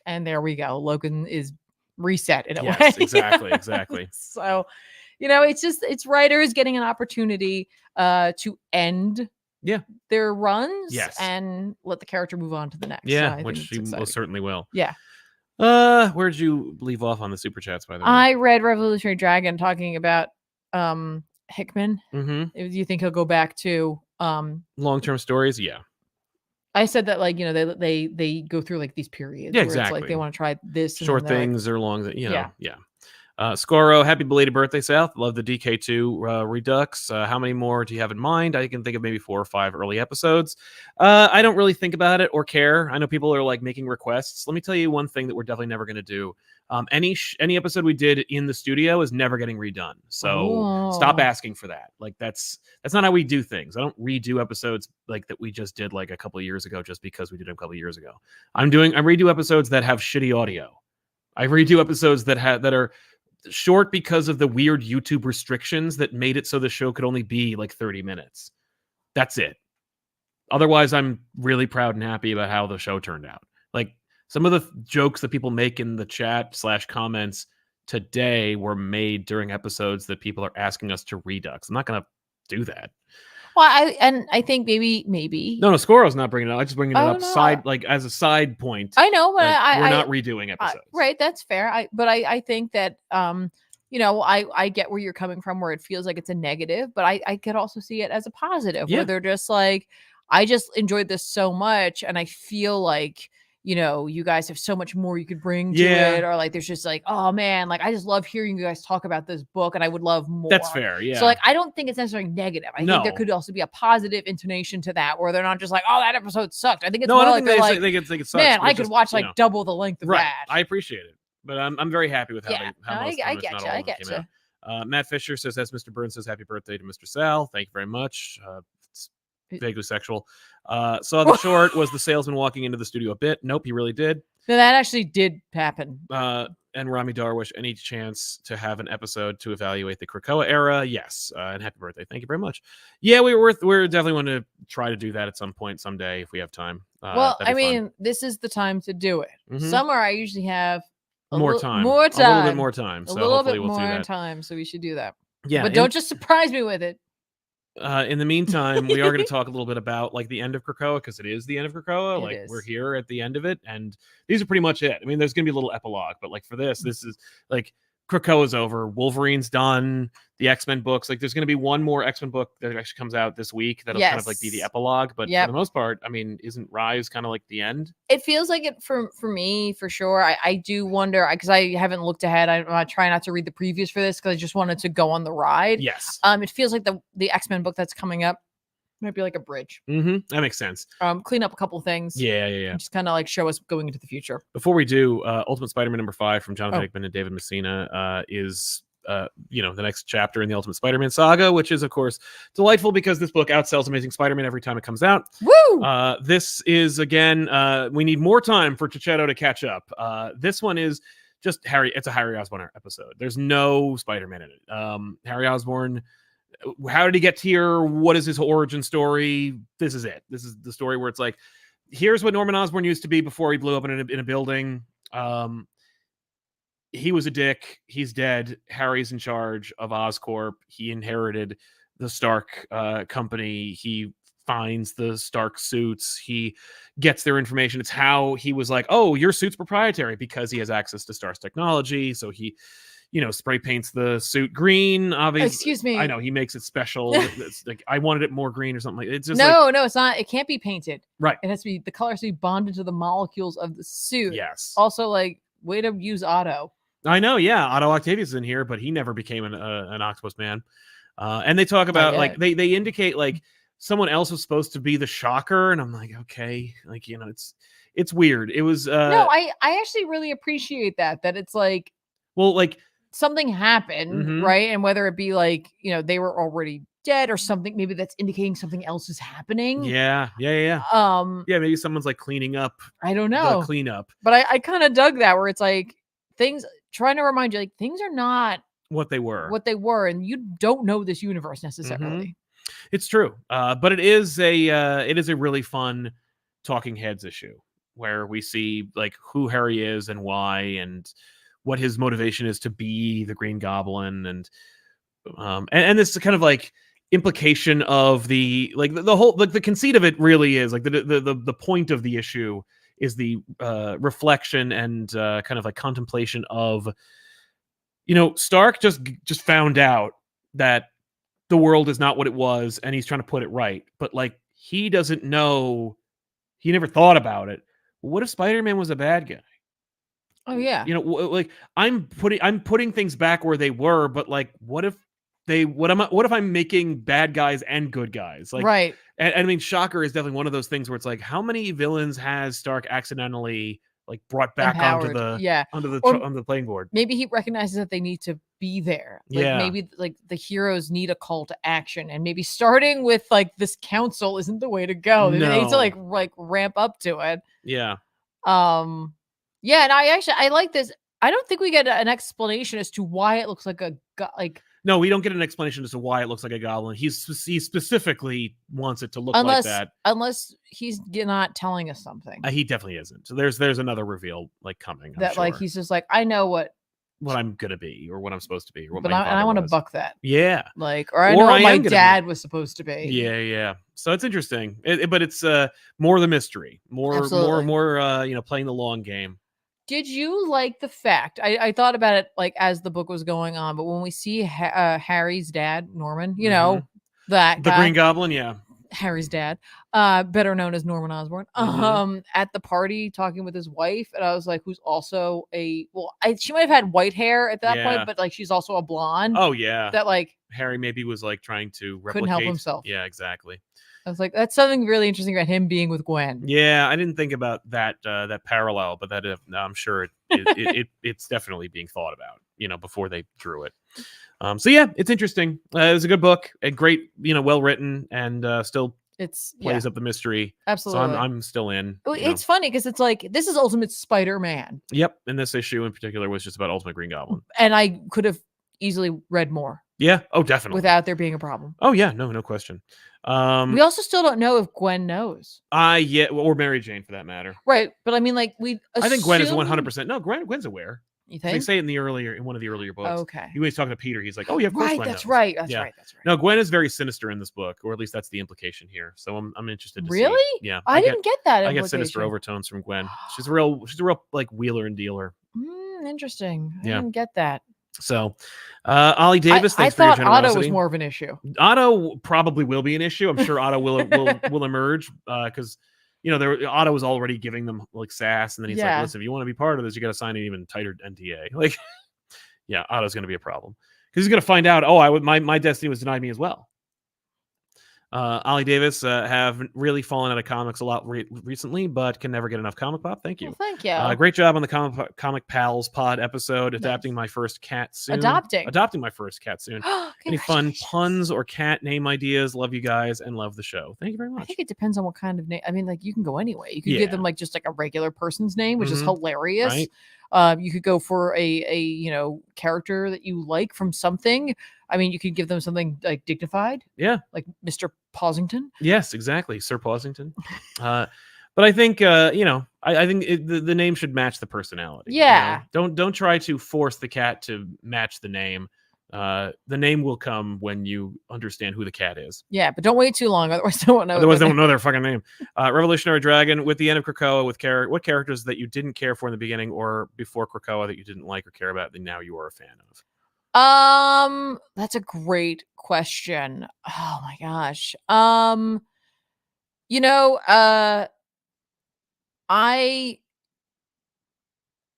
and there we go. Logan is reset in a way. Exactly. So, it's writers getting an opportunity to end their runs and let the character move on to the next. Yeah, so which she most certainly will. Yeah. Where'd you leave off on the super chats, by the way? I read Revolutionary Dragon talking about Hickman. Do you think he'll go back to long-term stories? Yeah. I said that like, they go through like these periods. Yeah, where exactly. It's like they want to try this. Short things or long, yeah. Scoro, happy belated birthday, South. Love the DK2 Redux. How many more do you have in mind? I can think of maybe 4 or 5 early episodes. I don't really think about it or care. I know people are like making requests. Let me tell you one thing that we're definitely never going to do. Any episode we did in the studio is never getting redone. So stop asking for that. Like that's not how we do things. I don't redo episodes like that we just did like a couple of years ago just because we did them a couple of years ago. I redo episodes that have shitty audio. I redo episodes that are short because of the weird YouTube restrictions that made it so the show could only be like 30 minutes. That's it. Otherwise, I'm really proud and happy about how the show turned out. Like some of the jokes that people make in the chat / comments today were made during episodes that people are asking us to redux. I'm not going to do that. Well, I think maybe. No, Scoro's not bringing it up. I'm just bringing it up as a side point. I know, but we're not redoing episodes. Right, that's fair. But I think that you know, I get where you're coming from, where it feels like it's a negative, but I could also see it as a positive, where they're just like, I just enjoyed this so much, and I feel like, you know, you guys have so much more you could bring to it, or like there's just like, oh man, like I just love hearing you guys talk about this book, and I would love more. That's fair, yeah. So like, I don't think it's necessarily negative. I think there could also be a positive intonation to that, where they're not just like, oh, that episode sucked. I think it's more like they're like, think it sucks, man, I could watch like double the length of that. I appreciate it, but I'm very happy with how most I get you. I get you. Matt Fisher says, as Mr. Burns says, happy birthday to Mr. Sal. Thank you very much. It's vaguely sexual. Saw the short. Was the salesman walking into the studio a bit? Nope, he really did. No, that actually did happen. And Rami Darwish, any chance to have an episode to evaluate the Krakoa era? Yes. And happy birthday. We're much. Yeah, we're definitely want to try to do that at some point someday if we have time. Well, I mean, this is the time to do it. Summer, I usually have more time. A little bit more time. So a little bit more time. So we should do that. Yeah. But don't just surprise me with it. In the meantime, we are going to talk a little bit about like the end of Krakoa, because it is the end of Krakoa. We're here at the end of it, and these are pretty much it. I mean, there's going to be a little epilogue, but like for this is like Krakoa's over, Wolverine's done, the X-Men books. Like there's going to be one more X-Men book that actually comes out this week that'll kind of like be the epilogue. But for the most part, I mean, isn't Rise kind of like the end? It feels like it for me, for sure. I do wonder, because I haven't looked ahead. I try not to read the previews for this because I just wanted to go on the ride. Yes. It feels like the X-Men book that's coming up might be like a bridge. That makes sense. Clean up a couple things. Yeah. Just kind of like show us going into the future. Before we do, Ultimate Spider-Man #5 from Jonathan Hickman and David Messina is the next chapter in the Ultimate Spider-Man saga, which is of course delightful because this book outsells Amazing Spider-Man every time it comes out. Woo! This is again, we need more time for Chichetto to catch up. This one is just it's a Harry Osborn episode. There's no Spider-Man in it. Harry Osborn, how did he get here? What is his origin story? This is it. This is the story where it's like, here's what Norman Osborn used to be before he blew up in a building. He was a dick. He's dead. Harry's in charge of Oscorp. He inherited the Stark company. He finds the Stark suits. He gets their information. It's how he was like, oh, your suit's proprietary, because he has access to Stark's technology. So he, spray paints the suit green. Obviously, excuse me. I know he makes it special. It's like, I wanted it more green or something. It's just no, it's not. It can't be painted. Right. It has to be, the color has to be bonded to the molecules of the suit. Yes. Also, like, way to use Otto. I know. Yeah. Otto Octavius is in here, but he never became an Octopus Man. And they talk about like, they indicate like someone else was supposed to be the Shocker. And I'm like, okay, like, it's weird. It was, no, I actually really appreciate that it's like, well, like, something happened, right? And whether it be like, they were already dead or something, maybe that's indicating something else is happening. Yeah. Maybe someone's like cleaning up. I don't know. The cleanup. But I kind of dug that, where it's like things, trying to remind you, like, things are not what they were, and you don't know this universe necessarily. It's true. But it is a really fun talking heads issue where we see like who Harry is and why, and what his motivation is to be the Green Goblin, and this kind of like implication of the like the whole, like the conceit of it really is like the point of the issue is the reflection and kind of like contemplation of, Stark just found out that the world is not what it was, and he's trying to put it right, but like he doesn't know, he never thought about it. What if Spider-Man was a bad guy? Oh yeah. Like I'm putting things back where they were, but like, what if I'm making bad guys and good guys? Like, right. And I mean, Shocker is definitely one of those things where it's like, how many villains has Stark accidentally like brought back onto the playing board? Maybe he recognizes that they need to be there. Like maybe like the heroes need a call to action, and maybe starting with like this council isn't the way to go. They need to like ramp up to it. Yeah. Yeah, and I like this. I don't think we get an explanation as to why it looks like No, we don't get an explanation as to why it looks like a goblin. He specifically wants it to look like that. Unless he's not telling us something. He definitely isn't. So there's another reveal like coming. Like he's just like, I know what I'm gonna be, or what I'm supposed to be, or what I want to buck that. Yeah. Like, or I know what my dad was supposed to be. Yeah. So it's interesting, but it's more the mystery, more playing the long game. Did you like the fact? I thought about it like as the book was going on, but when we see Harry's dad, Norman, you know, that the guy, Green Goblin, yeah, Harry's dad, better known as Norman Osborn, at the party talking with his wife, and I was like, who's also she might have had white hair at that point, but like she's also a blonde. Oh yeah, that like Harry maybe was like trying to replicate. Couldn't help himself. Yeah, exactly. I was like, that's something really interesting about him being with Gwen. Yeah, I didn't think about that that parallel, but that I'm sure it's definitely being thought about, you know, before they drew it. So yeah, it's interesting. It was a good book, a great, you know, well written, and still plays up the mystery. Absolutely. So I'm still in. It's funny because it's like this is Ultimate Spider-Man. Yep, and this issue in particular was just about Ultimate Green Goblin, and I could have easily read more. Yeah. Oh, definitely. Without there being a problem. Oh yeah, no question. We also still don't know if Gwen knows. Yeah, or Mary Jane for that matter. Right, but I mean, like I think Gwen is 100%. No, Gwen's aware. You think? They say it in one of the earlier books. Okay. He was talking to Peter. He's like, "Oh yeah, of course Gwen knows." That's right. That's right. No, Gwen is very sinister in this book, or at least that's the implication here. So I'm interested to see. Really? Yeah. I didn't get that. I get sinister overtones from Gwen. She's a real like wheeler and dealer. Interesting. I didn't get that. So, Ollie Davis, I thought Otto was more of an issue. Otto probably will be an issue. I'm sure Otto will emerge because you know Otto was already giving them like sass, and then he's like, "Listen, if you want to be part of this, you got to sign an even tighter NDA." Like, yeah, Otto's going to be a problem because he's going to find out. Oh, my destiny was denied me as well. Ollie Davis have really fallen out of comics a lot recently, but can never get enough Comic Pop. Thank you. Well, thank you. Great job on the Comic Pals pod episode. Adapting my first cat soon. Adopting my first cat soon. Any fun puns or cat name ideas? Love you guys and love the show. Thank you very much. I think it depends on what kind of name. I mean, like you can go anyway. You could give them like just like a regular person's name, which is hilarious. Right? You could go for a character that you like from something. I mean, you could give them something like dignified. Yeah. Like Mr. Posington. Yes, exactly. Sir Posington. But I think, I think the name should match the personality. Yeah. Don't try to force the cat to match the name. The name will come when you understand who the cat is. Yeah, but don't wait too long. Otherwise, they won't know. Otherwise, they won't know their fucking name. Revolutionary Dragon, with the end of Krakoa, what characters that you didn't care for in the beginning or before Krakoa that you didn't like or care about that now you are a fan of? That's a great question. Oh my gosh.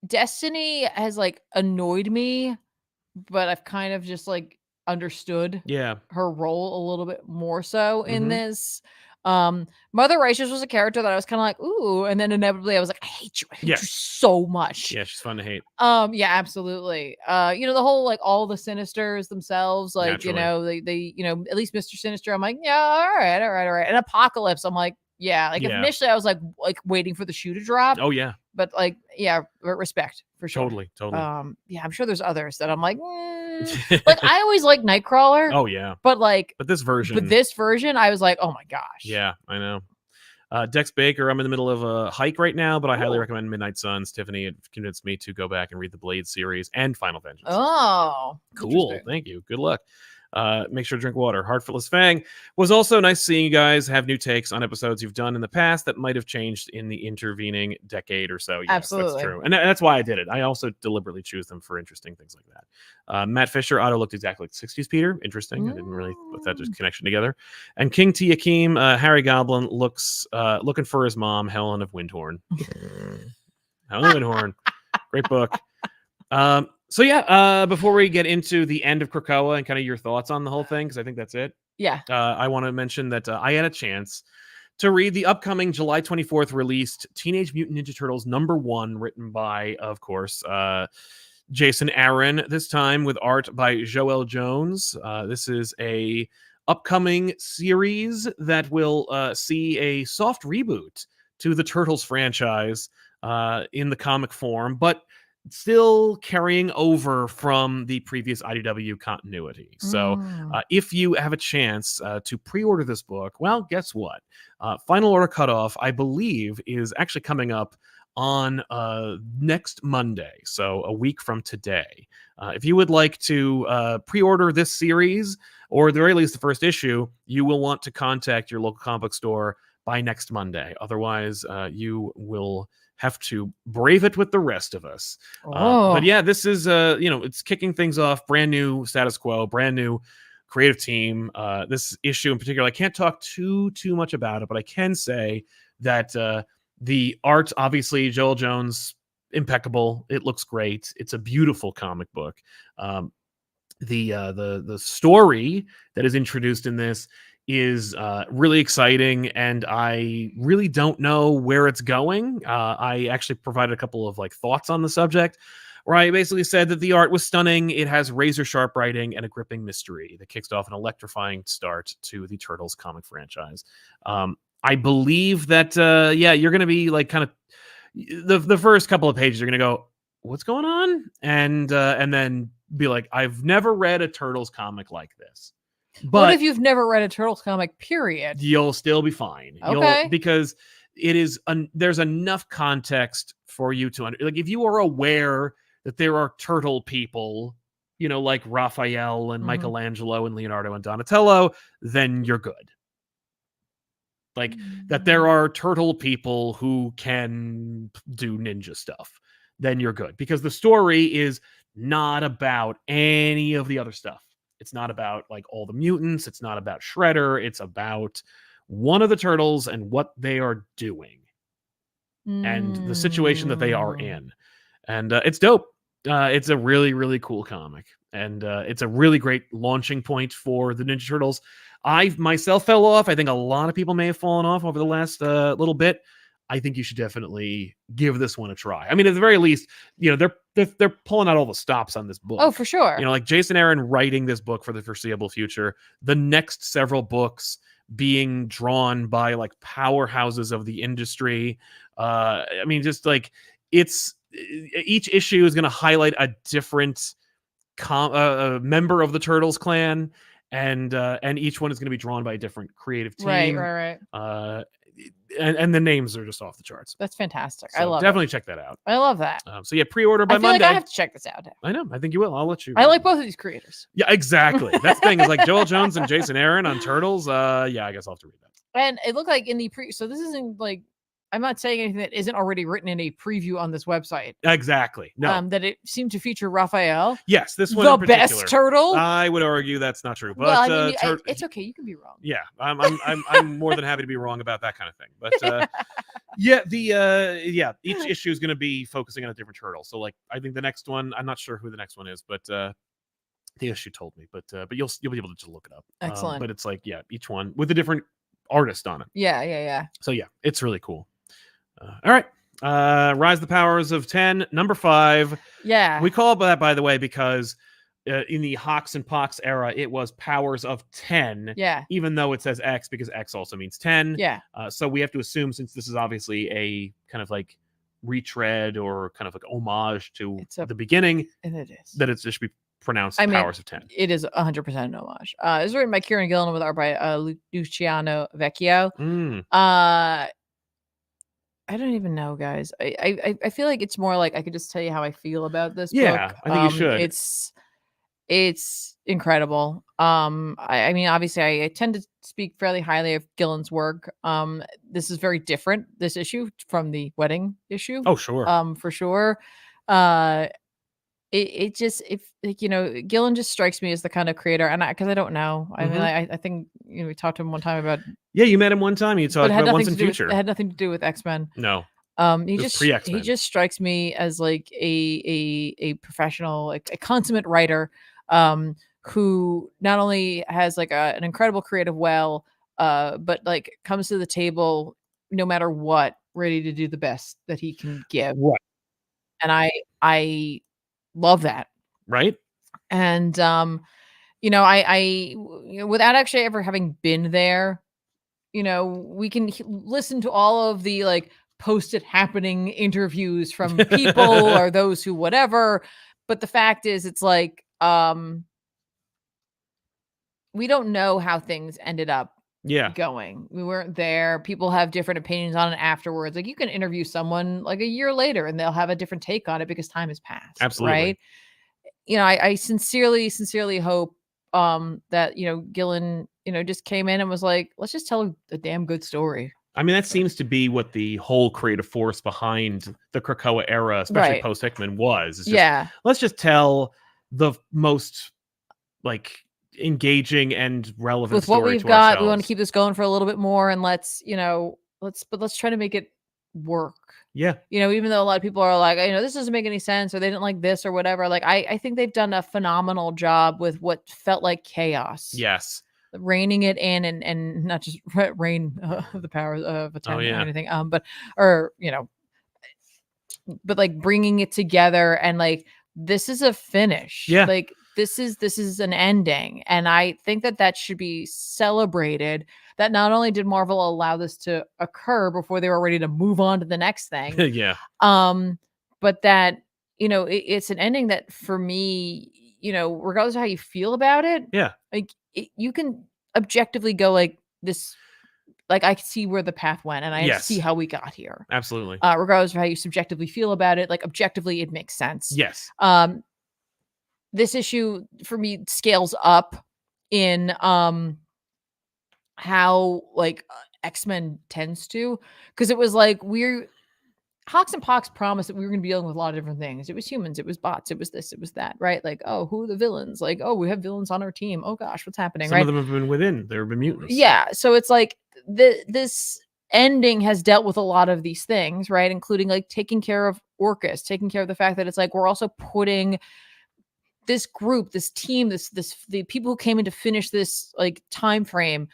Destiny has like annoyed me, but I've kind of just like understood her role a little bit more so in this. Mother Righteous was a character that I was kind of like, ooh, and then inevitably I was like, I hate you so much. Yeah, she's fun to hate. Yeah, absolutely. The whole like all the Sinisters themselves, like naturally. they at least Mr. Sinister, I'm like, yeah, all right. And Apocalypse, I'm like, yeah, like initially I was like waiting for the shoe to drop. Oh yeah, but like respect for sure. Totally. I'm sure there's others that I'm like. Like I always like Nightcrawler. Oh yeah, but this version, I was like, oh my gosh. Yeah, I know. Dex Baker, I'm in the middle of a hike right now, but I highly recommend Midnight Suns. Tiffany convinced me to go back and read the Blade series and Final Vengeance. Oh, cool! Thank you. Good luck. Make sure to drink water. Heartfulness Fang was also nice seeing you guys have new takes on episodes you've done in the past that might have changed in the intervening decade or so. Yes, absolutely, that's true, and that's why I did it. I also deliberately choose them for interesting things like that. Matt Fisher, Otto looked exactly like 60s Peter. Interesting. I didn't really put that connection together. And King T. Akeem, Harry Goblin looks looking for his mom, Helen of Windhorn. Helen of Windhorn, great book. So yeah, before we get into the end of Krakoa and kind of your thoughts on the whole thing, because I think that's it. Yeah. I want to mention that I had a chance to read the upcoming July 24th released Teenage Mutant Ninja Turtles #1, written by, of course, Jason Aaron, this time with art by Joël Jones. This is a upcoming series that will see a soft reboot to the Turtles franchise in the comic form, but still carrying over from the previous IDW continuity. So if you have a chance to pre-order this book, well, guess what? Final order cutoff, I believe, is actually coming up on next Monday, so a week from today. If you would like to pre-order this series, or at the very least the first issue, you will want to contact your local comic book store by next Monday. Otherwise, you will have to brave it with the rest of us. Oh. But yeah, this is it's kicking things off, brand new status quo, brand new creative team. This issue in particular, I can't talk too much about it, but I can say that the art, obviously, Joel Jones, impeccable. It looks great. It's a beautiful comic book. The story that is introduced in this is really exciting, and I really don't know where it's going. I actually provided a couple of thoughts on the subject, where I basically said that the art was stunning. It has razor sharp writing and a gripping mystery that kicks off an electrifying start to the Turtles comic franchise. I believe that you're going to be kind of the first couple of pages. You're going to go, "What's going on?" and then be like, "I've never read a Turtles comic like this." But what if you've never read a Turtles comic, period? You'll still be fine. Okay. Because it is there's enough context for you to if you are aware that there are turtle people, like Raphael and Michelangelo and Leonardo and Donatello, then you're good. That there are turtle people who can do ninja stuff, then you're good. Because the story is not about any of the other stuff. It's not about all the mutants. It's not about Shredder. It's about one of the turtles and what they are doing and the situation that they are in. And it's dope. It's a really, really cool comic. And it's a really great launching point for the Ninja Turtles. I myself fell off. I think a lot of people may have fallen off over the last little bit. I think you should definitely give this one a try. I mean, at the very least, they're pulling out all the stops on this book. Oh, for sure. Jason Aaron writing this book for the foreseeable future. The next several books being drawn by powerhouses of the industry. I mean, just it's each issue is going to highlight a different member of the Turtles clan, and each one is going to be drawn by a different creative team. Right. And the names are just off the charts. That's fantastic. So I love definitely check that out. I love that. So yeah, pre-order by Monday. I have to check this out. I know. I think you will. I'll let you. I like both of these creators. Yeah, exactly. That's the thing is Joel Jones and Jason Aaron on Turtles. Yeah, I guess I'll have to read that. And it looked like in the so this isn't I'm not saying anything that isn't already written in a preview on this website. Exactly. No. That it seemed to feature Raphael. Yes, this one the best turtle. I would argue that's not true, but well, it's okay. You can be wrong. Yeah, I'm more than happy to be wrong about that kind of thing. But each issue is going to be focusing on a different turtle. So I think the next one, I'm not sure who the next one is, but the issue told me. But you'll be able to just look it up. Excellent. But it's each one with a different artist on it. Yeah. So yeah, it's really cool. All right. Rise the Powers of 10, number 5. Yeah. We call it that, by the way, because in the Hawks and Pox era, it was Powers of 10. Yeah. Even though it says X, because X also means 10. Yeah. So we have to assume, since this is obviously a kind of retread or kind of homage to the beginning, and it is, that it should be pronounced Powers of 10. It is 100% an homage. It was written by Kieran Gillen with art by Luciano Vecchio. I don't even know, guys. I feel like it's more I could just tell you how I feel about this book. I think you should. It's incredible. I mean, obviously, I tend to speak fairly highly of Gillen's work. This is very different, this issue, from the wedding issue. Oh, sure. For sure. It just, Gillen just strikes me as the kind of creator, and because I don't know. I mean, I think we talked to him one time about. Yeah, you met him one time. You talked about Once in Future. It had nothing to do with X-Men. No. He just strikes me as a professional, a consummate writer, who not only has an incredible creative well, but comes to the table no matter what, ready to do the best that he can give. Right. And I love that. Right. And I without actually ever having been there, we can listen to all of the post-it happening interviews from people or those who whatever, but the fact is it's we don't know how things ended up going. We weren't there. People have different opinions on it afterwards. You can interview someone a year later and they'll have a different take on it because time has passed. Absolutely. Right. I sincerely hope that Gillen just came in and was let's just tell a damn good story. I mean, that seems to be what the whole creative force behind the Krakoa era, especially post Hickman, was. It's just, let's just tell the most like engaging and relevant with what story we've to got. ourselves. We want to keep this going for a little bit more, and let's try to make it work. Yeah. Even though a lot of people are like, this doesn't make any sense, or they didn't like this or whatever. Like, I think they've done a phenomenal job with what felt like chaos. Yes. Reining it in and not just reign the power of a or anything. But like bringing it together and like, this is a finish. Yeah. Like this is an ending. And I think that should be celebrated, that not only did Marvel allow this to occur before they were ready to move on to the next thing. Yeah. But that, it's an ending that for me, regardless of how you feel about it. Yeah. Like you can objectively go like this, like I see where the path went and I see how we got here. Absolutely. Regardless of how you subjectively feel about it, like objectively it makes sense. Yes. This issue for me scales up in how like X-Men tends to, because it was like Hawks and Pox promised that we were going to be dealing with a lot of different things. It was humans, it was bots, it was this, it was that, right? Like, oh, who are the villains? Like, oh, we have villains on our team. Oh gosh, what's happening? Some of them have been within. There have been mutants. Yeah, so it's like this ending has dealt with a lot of these things, right? Including like taking care of Orcus, taking care of the fact that it's like we're also putting this group, this team, the people who came in to finish this like time frame,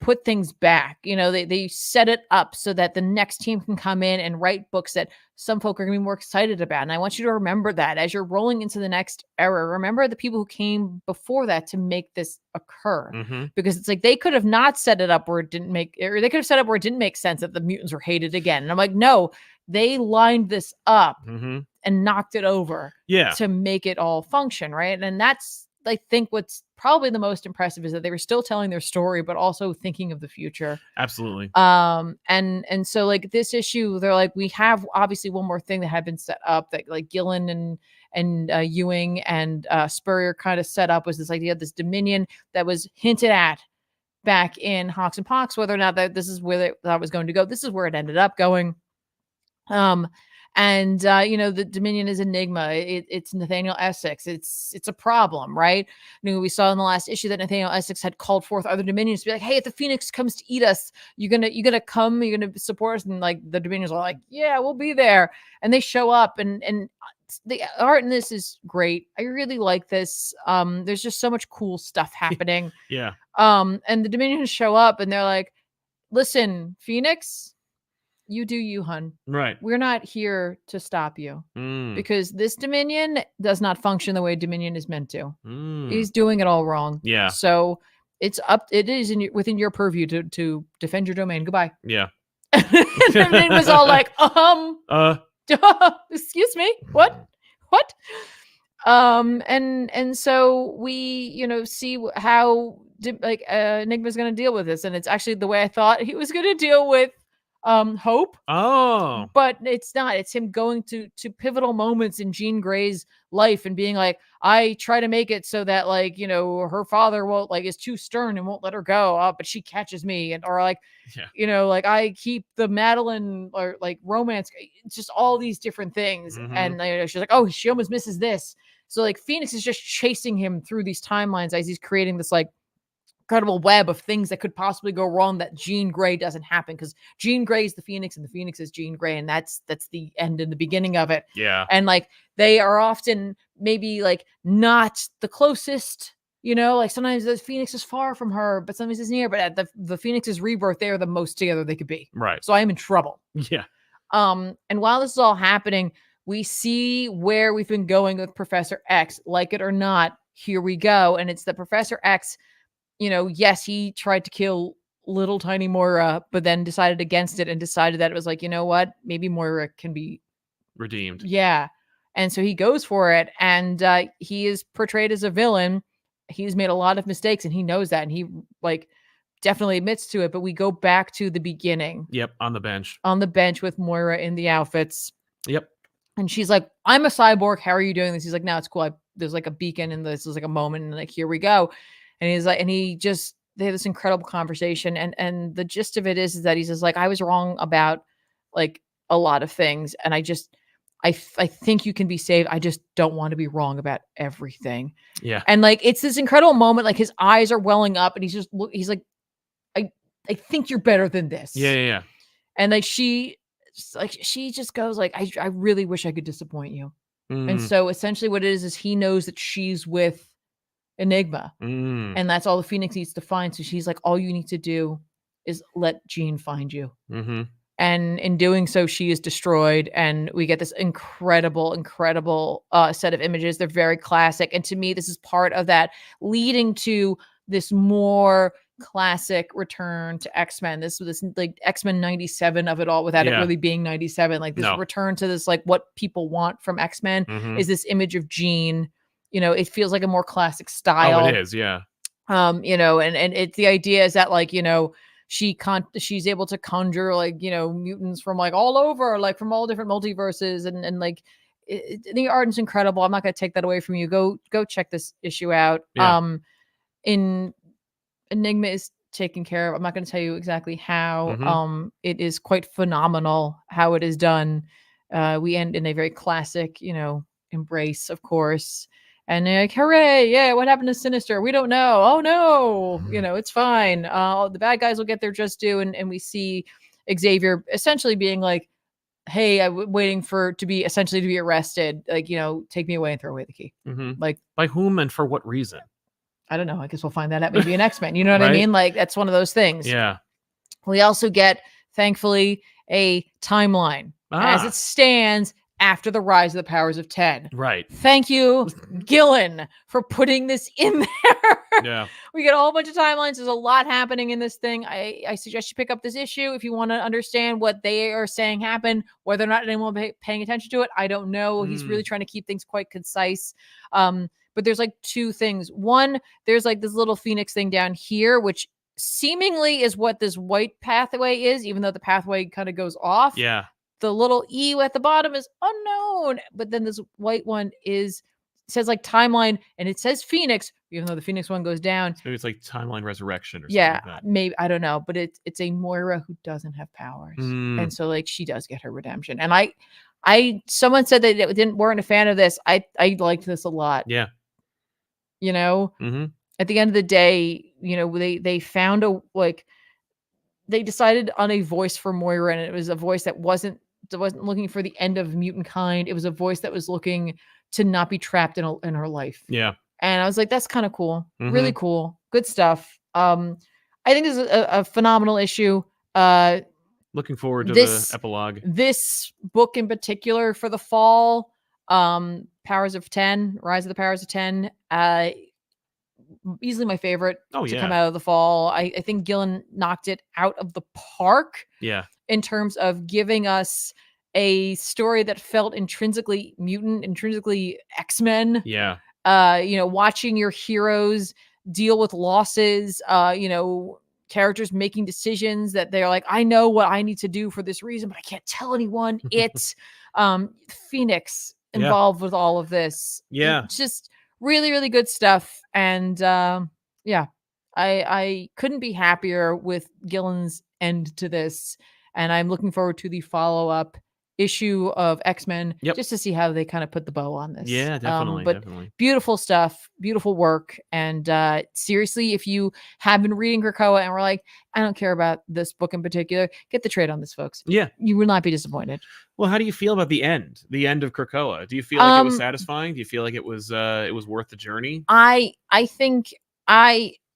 put things back. They set it up so that the next team can come in and write books that some folk are going to be more excited about. And I want you to remember that as you're rolling into the next era. Remember the people who came before that to make this occur. Mm-hmm. Because it's like they could have not set it up where it didn't make, or they could have set up where it didn't make sense that the mutants were hated again. And I'm like, no, they lined this up and knocked it over to make it all function, right? And that's, I think, what's probably the most impressive is that they were still telling their story, but also thinking of the future. Absolutely. And so like this issue, they're like, we have obviously one more thing that had been set up that like Gillen and Ewing and Spurrier kind of set up, was this idea of this Dominion that was hinted at back in Hawks and Pox. Whether or not that this is where that was going to go, this is where it ended up going. The Dominion is Enigma. It's Nathaniel Essex. It's a problem, right? We saw in the last issue that Nathaniel Essex had called forth other Dominions to be like, hey, if the Phoenix comes to eat us, you're gonna come, you're gonna support us. And like the Dominions are like, yeah, we'll be there. And they show up and the art in this is great. I really like this. There's just so much cool stuff happening. Yeah. And the Dominions show up and they're like, listen, Phoenix, you do you, hun. Right. We're not here to stop you because this Dominion does not function the way Dominion is meant to. He's doing it all wrong. Yeah. So it is within your purview to defend your domain. Goodbye. Yeah. Dominion was all like, excuse me, what? And so we, see how Enigma's going to deal with this, and it's actually the way I thought he was going to deal with Hope. But it's not. It's him going to pivotal moments in Jean Grey's life and being like, I try to make it so that her father won't is too stern and won't let her go, but she catches me, and or I keep the Madeline or romance. It's just all these different things. And she's like, oh, she almost misses this. So Phoenix is just chasing him through these timelines as he's creating this incredible web of things that could possibly go wrong that Jean Grey doesn't happen, because Jean Grey is the Phoenix and the Phoenix is Jean Grey, and that's the end and the beginning of it. Yeah. And they are often maybe not the closest, sometimes the Phoenix is far from her, but sometimes it's near. But at the Phoenix's rebirth, they are the most together they could be. Right. So I am in trouble. Yeah. And while this is all happening, we see where we've been going with Professor X. Like it or not, here we go. And it's that Professor X, yes, he tried to kill little tiny Moira, but then decided against it and decided that it was what? Maybe Moira can be redeemed. Yeah. And so he goes for it, and he is portrayed as a villain. He's made a lot of mistakes, and he knows that, and he definitely admits to it. But we go back to the beginning. Yep, on the bench. On the bench with Moira in the outfits. Yep. And she's like, I'm a cyborg. How are you doing this? He's like, no, it's cool. There's a beacon, and this is a moment, and here we go. And he's like, and he just they have this incredible conversation, and the gist of it is that he says, like, I was wrong about like a lot of things, and I think you can be saved. I just don't want to be wrong about everything. Yeah. And like, it's this incredible moment. Like, his eyes are welling up, and he's like, I think you're better than this. Yeah. And like, she just goes like, I really wish I could disappoint you. And so essentially what it is he knows that she's with Enigma, and that's all the Phoenix needs to find. So she's like, all you need to do is let Jean find you. And in doing so, she is destroyed, and we get this incredible set of images. They're very classic, and to me, this is part of that leading to this more classic return to X-Men. This like X-Men 97 of it all, without it really being 97. Like, this return to this, like, what people want from X-Men is this image of Jean. You know, it feels like a more classic style. Oh, it is, yeah. You know, and it's the idea is that, like, you know, she's able to conjure, like, you know, mutants from like all over, like from all different multiverses, and like the art is incredible. I'm not going to take that away from you. Go check this issue out. In Enigma is taken care of. I'm not going to tell you exactly how. It is quite phenomenal how it is done. We end in a very classic, you know, embrace, of course. And they're like, hooray, yeah, what happened to Sinister? We don't know. Oh, no, you know, it's fine. The bad guys will get their just due. And we see Xavier essentially being like, hey, I'm waiting to be arrested. Like, you know, take me away and throw away the key. Like, by whom and for what reason? I don't know. I guess we'll find that out. Maybe an X-Men. You know what I mean? Like, that's one of those things. Yeah. We also get, thankfully, a timeline as it stands after the rise of the Powers of 10. Right. Thank you, Gillen, for putting this in there. Yeah. We get a whole bunch of timelines. There's a lot happening in this thing. I suggest you pick up this issue if you want to understand what they are saying happened. Whether or not anyone will be paying attention to it, I don't know. He's really trying to keep things quite concise. But there's like two things. One, there's like this little Phoenix thing down here, which seemingly is what this white pathway is, even though the pathway kind of goes off. Yeah. The little E at the bottom is unknown, but then this white one says like timeline, and it says Phoenix, even though the Phoenix one goes down. So maybe it's like timeline resurrection or something. Yeah, like that. maybe, I don't know, but it's a Moira who doesn't have powers, and so like she does get her redemption. And someone said that they weren't a fan of this. I liked this a lot. Yeah, you know, at the end of the day, you know, they found they decided on a voice for Moira, and it was a voice that wasn't looking for the end of mutant kind. It was a voice that was looking to not be trapped in her life. Yeah. And I was like, that's kind of cool. Really cool. Good stuff. I think this is a phenomenal issue. Looking forward to the epilogue. This book in particular for the fall, Powers of 10, Rise of the Powers of 10, easily my favorite to come out of the fall. I think Gillen knocked it out of the park. Yeah. In terms of giving us a story that felt intrinsically mutant, intrinsically X-Men. Yeah. You know, watching your heroes deal with losses, you know, characters making decisions that they're like, I know what I need to do for this reason, but I can't tell anyone. It's Phoenix involved with all of this. Yeah. It's just really, really good stuff. And I couldn't be happier with Gillen's end to this. And I'm looking forward to the follow-up issue of X-Men just to see how they kind of put the bow on this. Yeah, definitely. Definitely. Beautiful stuff, beautiful work. And seriously, if you have been reading Krakoa and were like, I don't care about this book in particular, get the trade on this, folks. Yeah. You will not be disappointed. Well, how do you feel about the end of Krakoa? Do you feel like it was satisfying? Do you feel like it was worth the journey? I think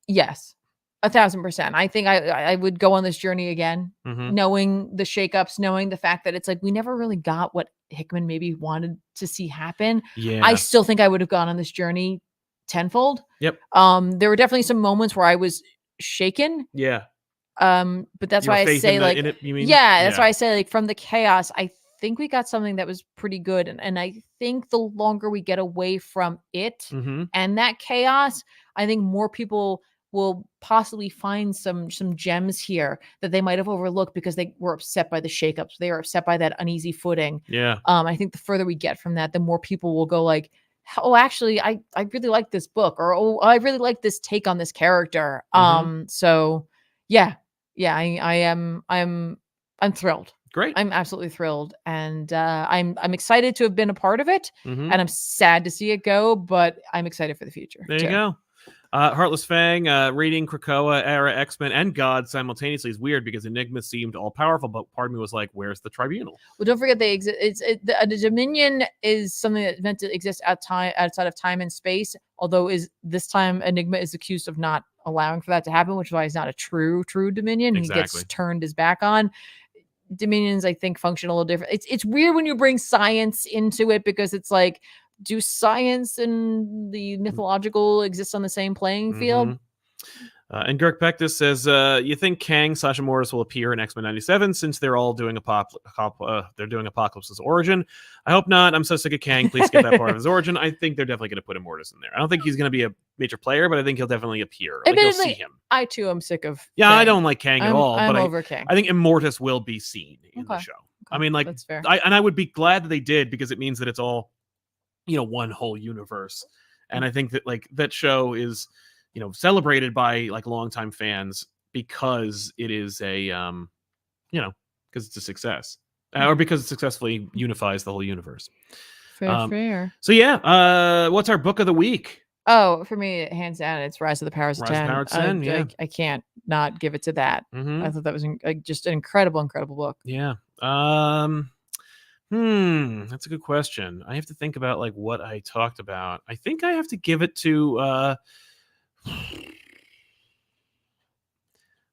yes. 1,000%. I think I would go on this journey again, knowing the shakeups, knowing the fact that it's like we never really got what Hickman maybe wanted to see happen. Yeah. I still think I would have gone on this journey tenfold. Yep. There were definitely some moments where I was shaken. Yeah. But that's why I say like, that's why I say like from the chaos, I think we got something that was pretty good. And I think the longer we get away from it and that chaos, I think more people will possibly find some gems here that they might have overlooked because they were upset by the shakeups. They were upset by that uneasy footing. Yeah. I think the further we get from that, the more people will go like, oh, actually, I really like this book, or oh, I really like this take on this character. So yeah, I'm thrilled. Great. I'm absolutely thrilled, and I'm excited to have been a part of it, and I'm sad to see it go, but I'm excited for the future. There you go. Heartless Fang, reading Krakoa era X-Men and God simultaneously is weird because Enigma seemed all powerful, but part of me was like, "Where's the Tribunal?" Well, don't forget they exist. The Dominion is something that's meant to exist outside of time and space. Although this time Enigma is accused of not allowing for that to happen, which is why he's not a true Dominion. Exactly. He gets turned his back on. Dominions, I think, function a little different. It's weird when you bring science into it because it's like, do science and the mythological exist on the same playing field? And Girk Pectus says, you think Kang / Immortus will appear in X-Men 97 since they're all doing Apocalypse's origin? I hope not. I'm so sick of Kang. Please skip that part of his origin. I think they're definitely going to put Immortus in there. I don't think he's going to be a major player, but I think he'll definitely appear. Like, you'll see him. I too am sick of Kang. I don't like Kang at all, but over Kang. I think Immortus will be seen in the show. I mean, like, that's fair. I would be glad that they did because it means that it's all, one whole universe. And I think that like that show is, celebrated by like longtime fans because it is a, because it's a success, or because it successfully unifies the whole universe. Fair. So yeah, what's our book of the week? Oh, for me, hands down, it's Rise of the Powers of 10. Rise of the Powers of 10, I can't not give it to that. I thought that was just an incredible book. Yeah. That's a good question. I have to think about like what I talked about. I think I have to give it to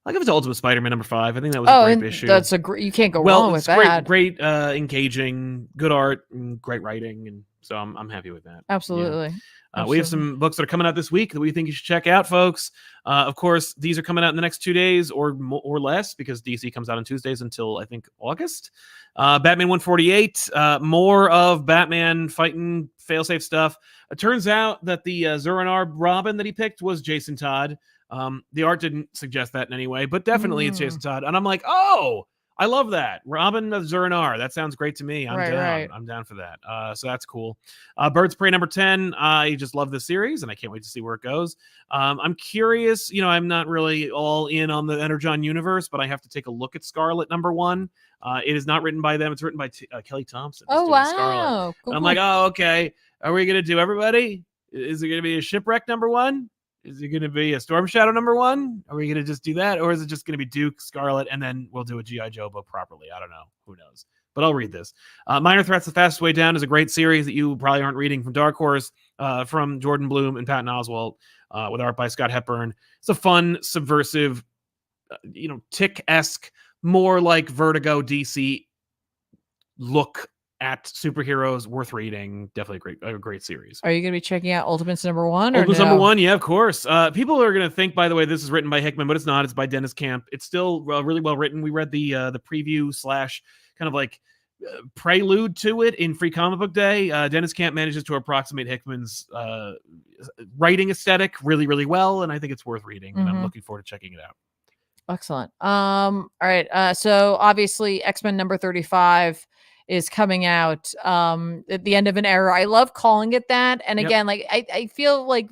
I'll give it to Ultimate Spider-Man number 5. I think that was a great issue. That's you can't go wrong with that. Great, engaging, good art, and great writing, and so I'm happy with that. Absolutely. Yeah. We have some books that are coming out this week that we think you should check out, folks. Of course, these are coming out in the next 2 days or less because DC comes out on Tuesdays until I think August. Batman 148, more of Batman fighting failsafe stuff. It turns out that the Zur-En-Arb Robin that he picked was Jason Todd. The art didn't suggest that in any way, but definitely it's Jason Todd. And I'm like, oh, I love that. Robin of Zur-En-Arb. That sounds great to me. I'm down. Right. I'm down for that. So that's cool. Birds Prey number 10. I just love this series and I can't wait to see where it goes. I'm curious, I'm not really all in on the Energon universe, but I have to take a look at Scarlet number 1. It is not written by them. It's written by Kelly Thompson. Oh, wow. Cool. I'm like, oh, okay. Are we going to do everybody? Is it going to be a Shipwreck number 1? Is it going to be a Storm Shadow number 1? Are we going to just do that? Or is it just going to be Duke, Scarlet, and then we'll do a G.I. Joe book properly? I don't know. Who knows? But I'll read this. Minor Threats, The Fastest Way Down is a great series that you probably aren't reading from Dark Horse, from Jordan Bloom and Patton Oswalt, with art by Scott Hepburn. It's a fun, subversive, Tick-esque, more like Vertigo DC look at superheroes, worth reading. Definitely a great series. Are you going to be checking out Ultimates number 1? Ultimates number 1, yeah, of course. People are going to think, by the way, this is written by Hickman, but it's not. It's by Dennis Camp. It's still really well written. We read the preview / kind of like prelude to it in Free Comic Book Day. Dennis Camp manages to approximate Hickman's writing aesthetic really, really well, and I think it's worth reading. And I'm looking forward to checking it out. Excellent. All right. So obviously, X-Men number 35 is coming out at the end of an era. I love calling it that. And again, like I feel like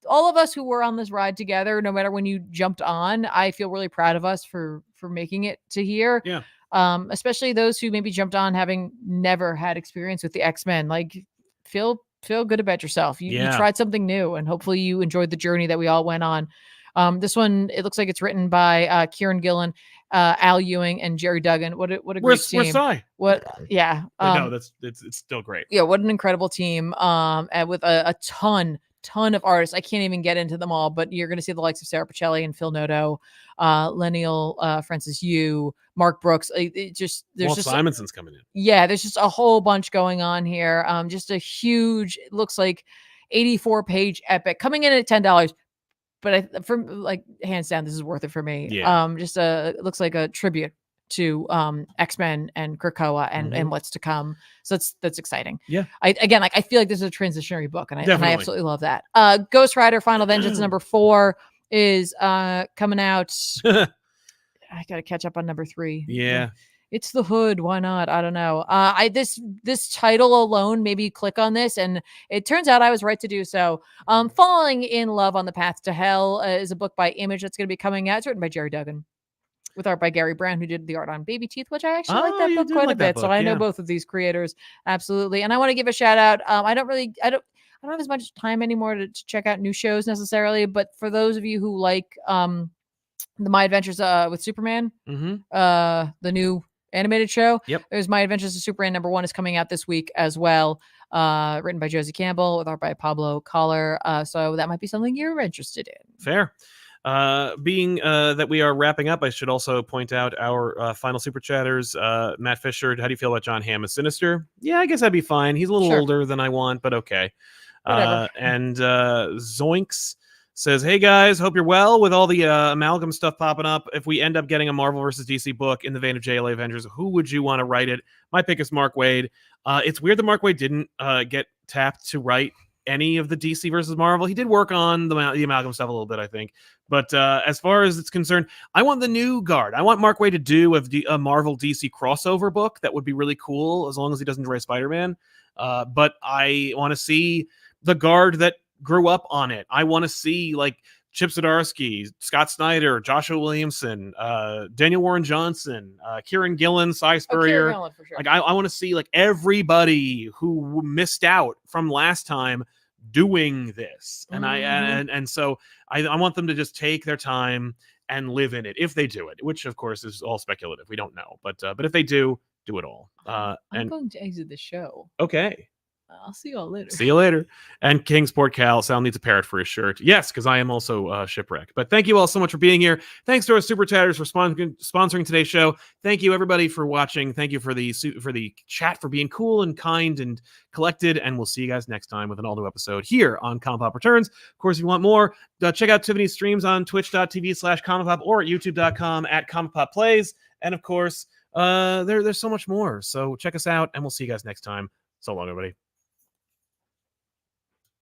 all of us who were on this ride together, no matter when you jumped on, I feel really proud of us for making it to here. Yeah. Especially those who maybe jumped on having never had experience with the X-Men. Like feel good about yourself. You tried something new, and hopefully you enjoyed the journey that we all went on. This one, it looks like it's written by Kieran Gillen, Al Ewing, and Jerry Duggan. What a great team! Where's Cy? What? Yeah. No, it's still great. Yeah, what an incredible team. And with a ton of artists. I can't even get into them all, but you're going to see the likes of Sarah Pacelli and Phil Noto, Leniel Francis Yu, Mark Brooks. There's Walt Simonson's coming in. Yeah, there's just a whole bunch going on here. Just a huge, it looks like 84-page epic coming in at $10. But from like hands down, this is worth it for me. Yeah. It looks like a tribute to X-Men and Krakoa and what's to come. So that's exciting. Yeah. I feel like this is a transitionary book, and I absolutely love that. Ghost Rider Final Vengeance number 4 is coming out. I got to catch up on number 3. Yeah. It's the Hood. Why not? I don't know. This title alone, maybe click on this, and it turns out I was right to do so. Falling in Love on the Path to Hell is a book by Image that's going to be coming out. It's written by Jerry Duggan, with art by Gary Brown, who did the art on Baby Teeth, which I actually like that book quite a bit. So I know both of these creators absolutely, and I want to give a shout out. I don't have as much time anymore to check out new shows necessarily, but for those of you who like the My Adventures with Superman, the new animated show. Yep. There's My Adventures of Superman #1 is coming out this week as well. Written by Josie Campbell with art by Pablo Collar. So that might be something you're interested in. Fair. Being that we are wrapping up, I should also point out our final super chatters. Matt Fisher, how do you feel about John Hamm as Sinister? Yeah, I guess that'd be fine. He's a little older than I want, but okay. And Zoinks says, hey guys, hope you're well. With all the amalgam stuff popping up, if we end up getting a Marvel versus DC book in the vein of JLA Avengers, who would you want to write it? My pick is Mark Waid. It's weird that Mark Waid didn't get tapped to write any of the DC versus Marvel. He did work on the amalgam stuff a little bit, I think. But as far as it's concerned, I want the new guard. I want Mark Waid to do a Marvel DC crossover book. That would be really cool, as long as he doesn't write Spider-Man. But I want to see the guard that grew up on it. I want to see like Chip Zdarsky, Scott Snyder, Joshua Williamson, Daniel Warren Johnson, Kieran Gillen, Cy Spurrier. For sure. Like I want to see like everybody who missed out from last time doing this, and and so I want them to just take their time and live in it if they do it, which of course is all speculative. We don't know, but if they do it all. I'm going to exit the show. Okay. I'll see you all later. See you later. And Kingsport Cal, Sal needs a parrot for his shirt. Yes, because I am also Shipwreck. But thank you all so much for being here. Thanks to our Super Chatters for sponsoring today's show. Thank you, everybody, for watching. Thank you for the chat, for being cool and kind and collected. And we'll see you guys next time with an all-new episode here on ComicPop Returns. Of course, if you want more, check out Tiffany's streams on twitch.tv/ComicPop or at youtube.com @ComicPop Plays. And, of course, there's so much more. So check us out, and we'll see you guys next time. So long, everybody.